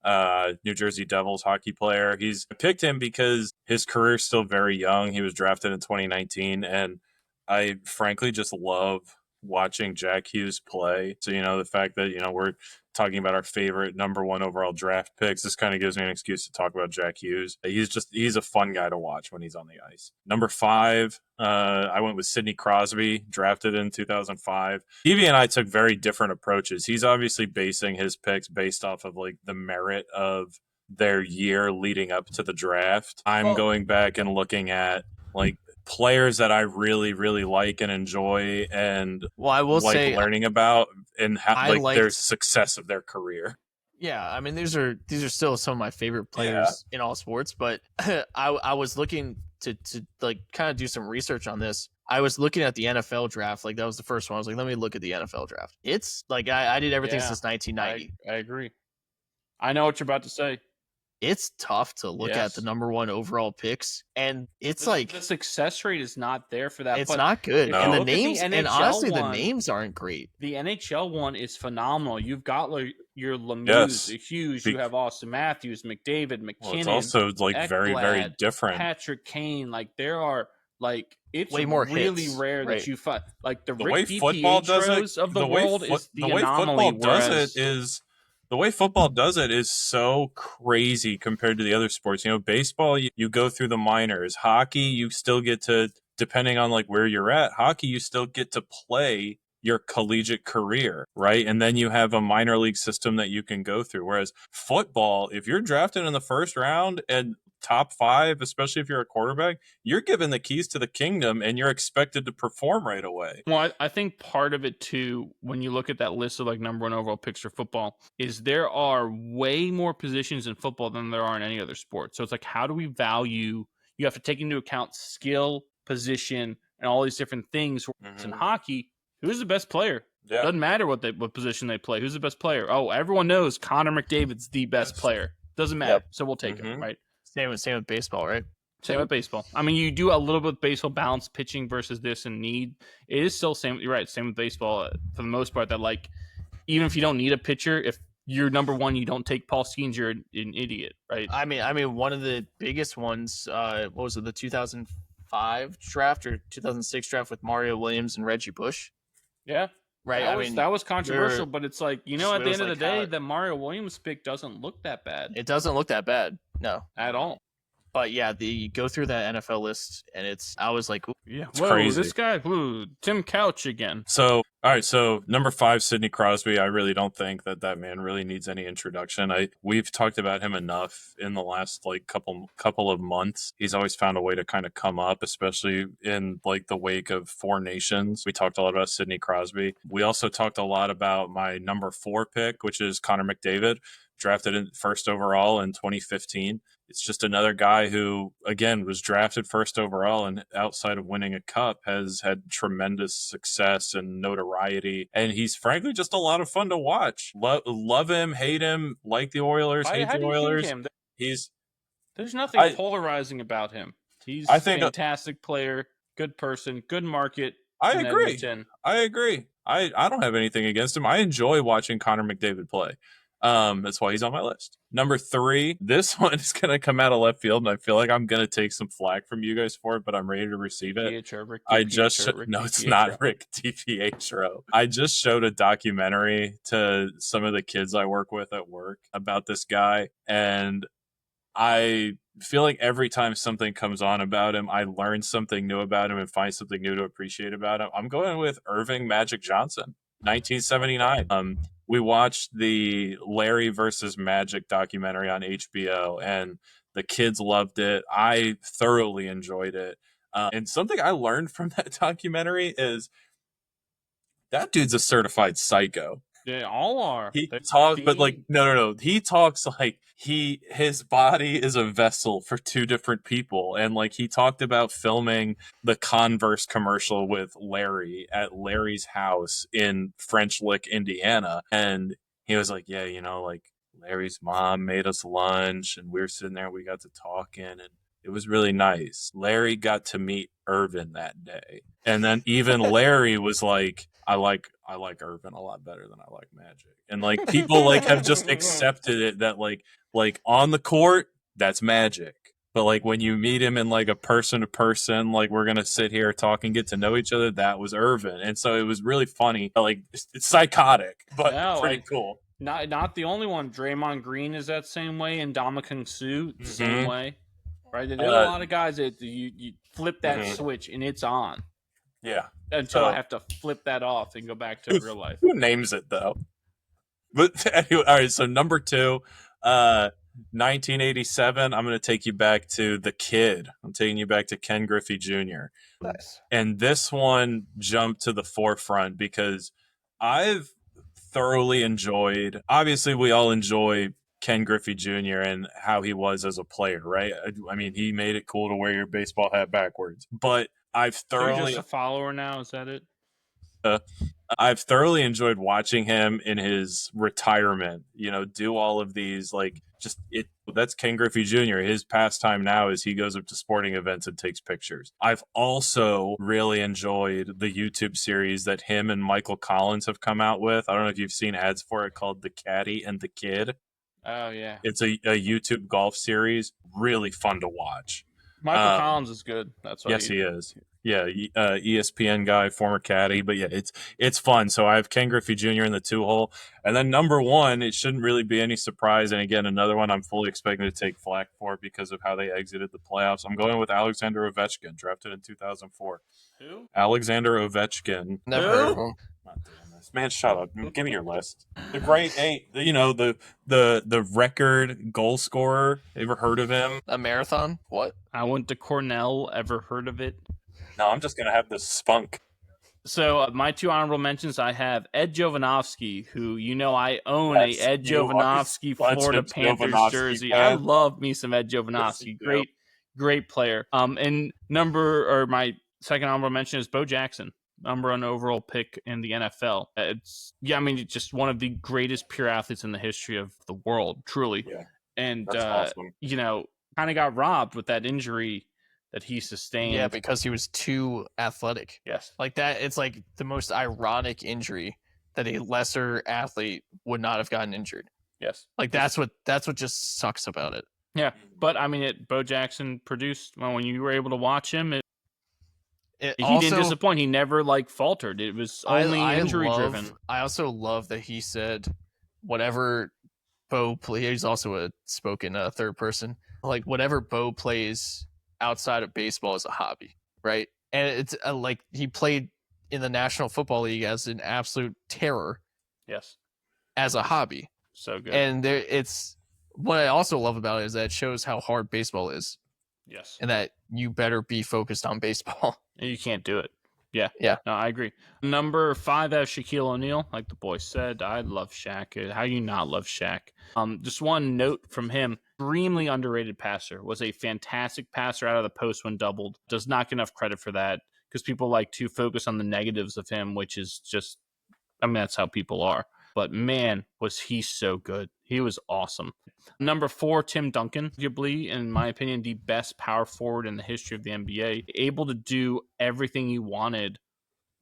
New Jersey Devils hockey player. I picked him because his career's still very young. He was drafted in 2019, and I frankly just love watching Jack Hughes play. So, the fact that, we're talking about our favorite number 1 overall draft picks, this kind of gives me an excuse to talk about Jack Hughes. He's a fun guy to watch when he's on the ice. Number 5, I went with Sidney Crosby, drafted in 2005. Evie and I took very different approaches. He's obviously basing his picks based off of like the merit of their year leading up to the draft. I'm going back and looking at like players that I really, really like and enjoy and I will say learning about and their success of their career. Yeah, I mean these are still some of my favorite players in all sports, but I was looking to like kind of do some research on this. I was looking at the NFL draft, like that was the first one. I was like, let me look at the NFL draft. It's like I did everything since 1990. I agree. I know what you're about to say. It's tough to look at the number 1 overall picks, and it's the success rate is not there for that. It's not good, no. and the names, and honestly, the names aren't great. The NHL one is phenomenal. You've got your Lemieux, Hughes, you have Austin Matthews, McDavid, McKinnon. Well, it's also Ekblad, very, very different. Patrick Kane, there are it's way more really hits. rare that you find the way football does it of the world is the way anomaly. The way football does it is so crazy compared to the other sports. Baseball, you go through the minors. Hockey, you still get to, depending on where you're at, hockey, you still get to play your collegiate career, right? And then you have a minor league system that you can go through. Whereas football, if you're drafted in the first round and top 5, especially if you're a quarterback, you're given the keys to the kingdom and you're expected to perform right away. Well, I think part of it too, when you look at that list of number 1 overall picks for football, is there are way more positions in football than there are in any other sport. So it's how do we value? You have to take into account skill, position, and all these different things. In hockey, who's the best player? Yeah. Doesn't matter what position they play. Who's the best player? Oh, everyone knows Connor McDavid's the best player. Doesn't matter. So we'll take him, right? Same with baseball, right? Same with baseball. I mean, you do a little bit with baseball, balance pitching versus this and need. It is still same. You're right. Same with baseball for the most part. That even if you don't need a pitcher, if you're number 1, you don't take Paul Skeens, you're an idiot, right? I mean, one of the biggest ones. What was it? The 2005 draft or 2006 draft with Mario Williams and Reggie Bush. Yeah. Right. That was controversial, but it's at the end of the day, the Mario Williams pick doesn't look that bad. It doesn't look that bad. No. At all. But yeah, you go through that NFL list, and I was like, it's crazy. This guy, Tim Couch again. So, all right. So number 5, Sidney Crosby. I really don't think that man really needs any introduction. We've talked about him enough in the last couple of months. He's always found a way to kind of come up, especially in the wake of 4 Nations. We talked a lot about Sidney Crosby. We also talked a lot about my number 4 pick, which is Connor McDavid, drafted in 1st overall in 2015. It's just another guy who, again, was drafted 1st overall and outside of winning a cup has had tremendous success and notoriety. And he's frankly just a lot of fun to watch. Love him, hate him, like the Oilers, hate the Oilers. There's nothing polarizing about him. He's a fantastic player, good person, good market. I agree. I don't have anything against him. I enjoy watching Connor McDavid play. That's why he's on my list. Number 3, this one is going to come out of left field, and I feel like I'm going to take some flack from you guys for it, but I'm ready to receive it. It's not Rick DiPietro. I just showed a documentary to some of the kids I work with at work about this guy, and I feel like every time something comes on about him, I learn something new about him and find something new to appreciate about him. I'm going with Irving Magic Johnson, 1979. We watched the Larry versus Magic documentary on HBO, and the kids loved it. I thoroughly enjoyed it. And something I learned from that documentary is that dude's a certified psycho. They all are. He talks, but like no. He talks like his body is a vessel for two different people, and like he talked about filming the Converse commercial with Larry at Larry's house in French Lick, Indiana, and he was like, yeah, like Larry's mom made us lunch, and we were sitting there, we got to talking, and it was really nice. Larry got to meet Irvin that day, and then even Larry was like, I like Irvin a lot better than I like Magic. And like people like have just accepted it that like on the court, that's Magic. But like when you meet him in like a person to person, like we're gonna sit here talk and get to know each other, that was Irvin. And so it was really funny. Like it's psychotic, but pretty cool. Not the only one. Draymond Green is that same way, and Ndamukong Suh same way. Right? There are a lot of guys that you flip that switch and it's on. Yeah. Until I have to flip that off and go back to real life. Who names it though? But anyway, all right. So number 2, 1987. I'm going to take you back to the kid. I'm taking you back to Ken Griffey Jr. Nice. And this one jumped to the forefront because I've thoroughly enjoyed. Obviously, we all enjoy Ken Griffey Jr. and how he was as a player, right? I mean, he made it cool to wear your baseball hat backwards, but I've thoroughly. So you're just a follower now. Is that it? I've thoroughly enjoyed watching him in his retirement. Do all of these That's Ken Griffey Jr. His pastime now is he goes up to sporting events and takes pictures. I've also really enjoyed the YouTube series that him and Michael Collins have come out with. I don't know if you've seen ads for it, called The Caddy and the Kid. Oh yeah, it's a YouTube golf series. Really fun to watch. Michael Collins is good. That's what he is. Yeah, ESPN guy, former caddy, but yeah, it's fun. So I have Ken Griffey Jr. in the 2-hole, and then number 1, it shouldn't really be any surprise. And again, another one I'm fully expecting to take flack for because of how they exited the playoffs. I'm going with Alexander Ovechkin, drafted in 2004. Who? Alexander Ovechkin. Never heard of him. Not doing this. Man, shut up. Give me your list. The great 8. The record goal scorer. Ever heard of him? A marathon? What? I went to Cornell. Ever heard of it? No, I'm just going to have this spunk. So my 2 honorable mentions, I have Ed Jovanovski, who I own a Ed Jovanovski Florida Panthers jersey. Fan. I love me some Ed Jovanovski. Great player. And my second honorable mention is Bo Jackson, number 1 overall pick in the NFL. It's just one of the greatest pure athletes in the history of the world, truly. Yeah, and that's awesome. Kind of got robbed with that injury that he sustained. Yeah, because he was too athletic. Yes. Like that, it's like the most ironic injury that a lesser athlete would not have gotten injured. Yes. Like that's what just sucks about it. Yeah, but I mean, Bo Jackson produced, when you were able to watch him, he didn't disappoint. He never faltered. It was only injury driven. I also love that he said whatever Bo plays, he's also a spoken third person. Like whatever Bo plays outside of baseball is a hobby, right? And it's he played in the National Football League as an absolute terror. Yes. As a hobby. So good. And it's what I also love about it is that it shows how hard baseball is. Yes. And that you better be focused on baseball. And you can't do it. Yeah. Yeah. No, I agree. Number 5, I have Shaquille O'Neal. Like the boy said, I love Shaq. How do you not love Shaq? Just one note from him. Extremely underrated passer. Was a fantastic passer out of the post when doubled. Does not get enough credit for that because people like to focus on the negatives of him, which is just, that's how people are. But man, was he so good. He was awesome. Number 4, Tim Duncan, arguably, in my opinion, the best power forward in the history of the NBA. Able to do everything you wanted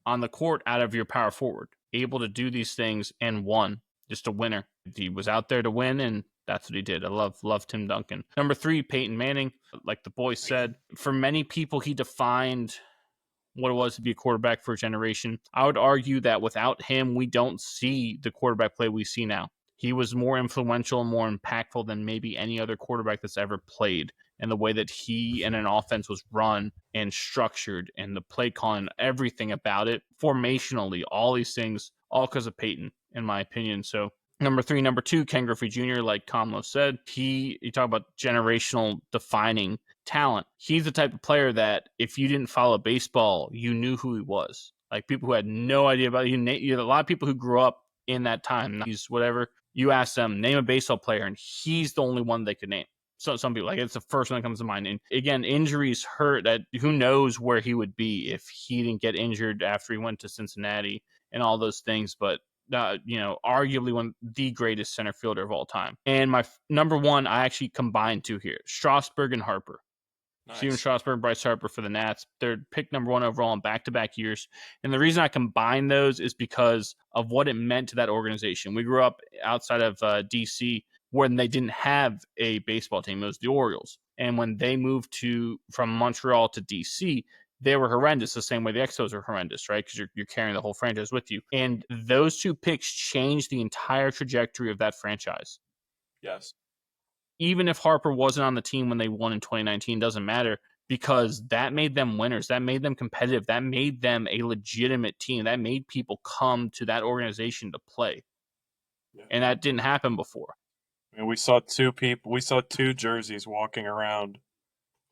on the court out of your power forward. Able to do these things and won. Just a winner. He was out there to win, and that's what he did. I love Tim Duncan. Number 3, Peyton Manning. Like the boy said, for many people, he defined what it was to be a quarterback for a generation. I would argue that without him, we don't see the quarterback play we see now. He was more influential and more impactful than maybe any other quarterback that's ever played. And the way that he and an offense was run and structured and the play calling, everything about it, formationally, all these things, all because of Peyton, in my opinion. So number 2, Ken Griffey Jr., like Kamlo said, you talk about generational defining talent. He's the type of player that if you didn't follow baseball, you knew who he was. Like people who had no idea about it. You had a lot of people who grew up in that time. He's whatever. You ask them, name a baseball player, and he's the only one they could name. So some people, like, it's the first one that comes to mind. And again, injuries hurt. That who knows where he would be if he didn't get injured after he went to Cincinnati and all those things. But arguably one of the greatest center fielder of all time. And my number one, I actually combined two here: Strasburg and Harper. Nice. Steven Strasburg, Bryce Harper for the Nats. They're picked number one overall in back-to-back years. And the reason I combine those is because of what it meant to that organization. We grew up outside of D.C. when they didn't have a baseball team. It was the Orioles. And when they moved from Montreal to D.C., they were horrendous the same way the Expos were horrendous, right? Because you're carrying the whole franchise with you. And those two picks changed the entire trajectory of that franchise. Yes. Even if Harper wasn't on the team when they won in 2019, doesn't matter, because that made them winners. That made them competitive. That made them a legitimate team. That made people come to that organization to play. Yeah. And that didn't happen before. I mean, we saw two jerseys walking around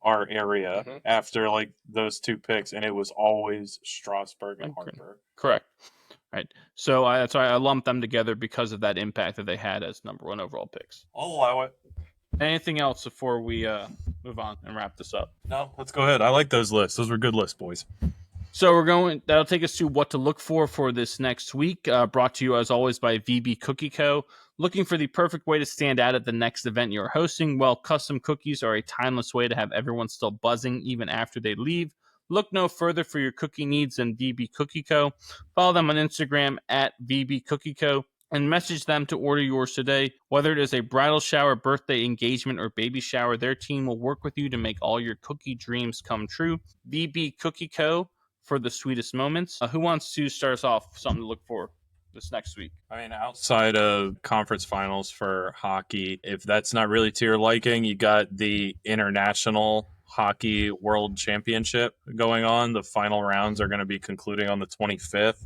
our area after like those two picks, and it was always Strasburg and Harper. Correct. Right. So that's why I lumped them together, because of that impact that they had as number one overall picks. I'll allow it. Anything else before we move on and wrap this up? No, let's go ahead. I like those lists. Those were good lists, boys. So that'll take us to what to look for this next week, brought to you as always by VB Cookie Co. Looking for the perfect way to stand out at the next event you're hosting? Well, custom cookies are a timeless way to have everyone still buzzing even after they leave. Look no further for your cookie needs than VB Cookie Co. Follow them on Instagram at VB Cookie Co. and message them to order yours today. Whether it is a bridal shower, birthday, engagement, or baby shower, their team will work with you to make all your cookie dreams come true. VB Cookie Co. for the sweetest moments. Who wants to start us off? Something to look for this next week. I mean, outside of conference finals for hockey, if that's not really to your liking, you got the International Hockey World Championship going on. The final rounds are going to be concluding on the 25th.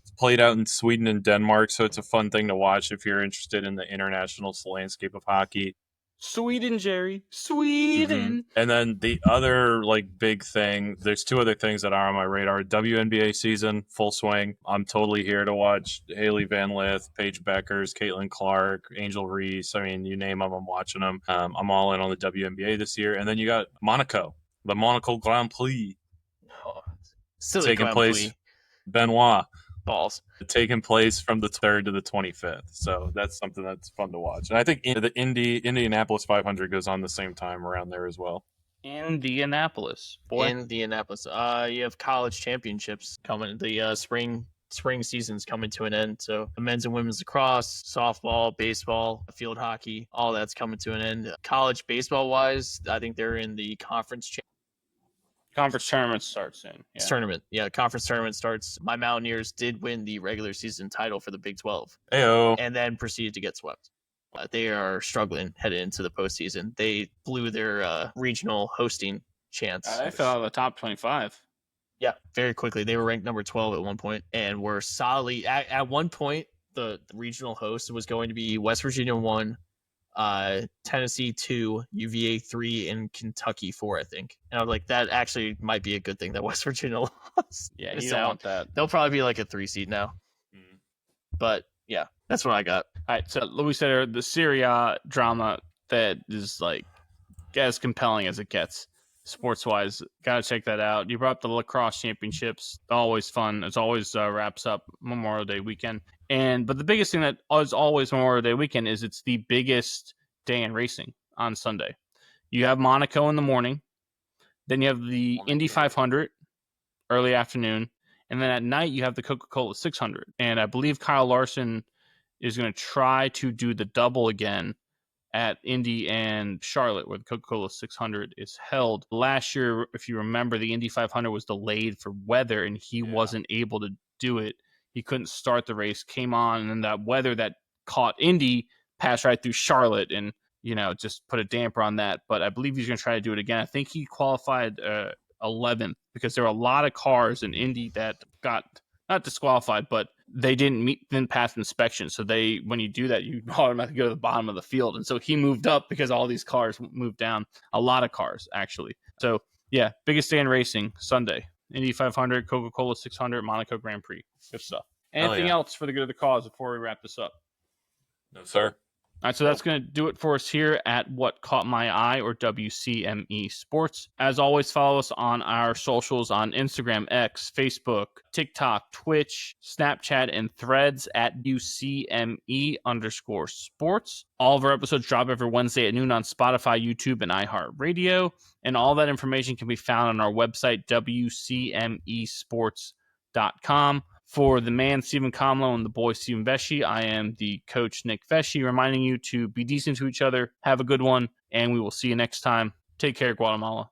It's played out in Sweden and Denmark, so it's a fun thing to watch if you're interested in the international landscape of hockey. Sweden, Jerry. Sweden. Mm-hmm. And then the other big thing, there's two other things that are on my radar. WNBA season, full swing. I'm totally here to watch Haley Van Lith, Paige Beckers, Caitlin Clark, Angel Reese. I mean, you name them, I'm watching them. I'm all in on the WNBA this year. And then you got Monaco, the Monaco Grand Prix. Silly taking Grand place. Prix. Benoit. Balls. Taking place from the 3rd to the 25th. So that's something that's fun to watch. And I think the Indianapolis 500 goes on the same time around there as well. Indianapolis. Boy. Indianapolis. You have college championships coming. The spring season's coming to an end. So men's and women's lacrosse, softball, baseball, field hockey, all that's coming to an end. College baseball wise, I think they're in the conference tournament starts soon. Yeah. Conference tournament starts. My Mountaineers did win the regular season title for the Big 12. Ayo. And then proceeded to get swept. They are struggling headed into the postseason. They blew their regional hosting chance. They fell out of the top 25. Yeah, very quickly. They were ranked number 12 at one point and were solidly at one point. The regional host was going to be West Virginia 1, Tennessee 2, UVA 3, and Kentucky 4, I think. And I was like, that actually might be a good thing that West Virginia lost. Yeah, you don't want that. They'll probably be like a 3 seed now. But yeah, that's what I got. All right, so Louis said the Serie A drama that is as compelling as it gets sports wise. Gotta check that out. You brought up the lacrosse championships, always fun. It's always wraps up Memorial Day weekend. But the biggest thing that is always Memorial Day weekend is it's the biggest day in racing on Sunday. You have Monaco in the morning, then you have the Indy 500 early afternoon, and then at night you have the Coca-Cola 600. And I believe Kyle Larson is going to try to do the double again at Indy and Charlotte, where the Coca-Cola 600 is held. Last year, if you remember, the Indy 500 was delayed for weather, and he wasn't able to do it. He couldn't start the race, came on, and then that weather that caught Indy passed right through Charlotte and, just put a damper on that. But I believe he's going to try to do it again. I think he qualified 11th because there were a lot of cars in Indy that got not disqualified, but they didn't pass inspection. So when you do that, you automatically go to the bottom of the field. And so he moved up because all these cars moved down. A lot of cars, actually. So yeah, biggest day in racing, Sunday. Indy 500, Coca-Cola 600, Monaco Grand Prix. Good stuff. Anything else for the good of the cause before we wrap this up? No, sir. All right, so that's going to do it for us here at What Caught My Eye, or WCME Sports. As always, follow us on our socials on Instagram, X, Facebook, TikTok, Twitch, Snapchat, and Threads at UCME_sports. All of our episodes drop every Wednesday at noon on Spotify, YouTube, and iHeartRadio. And all that information can be found on our website, WCMEsports.com. For the man, Stephen Comlow, and the boy, Stephen Vesci, I am the coach, Nick Vesci, reminding you to be decent to each other, have a good one, and we will see you next time. Take care, Guatemala.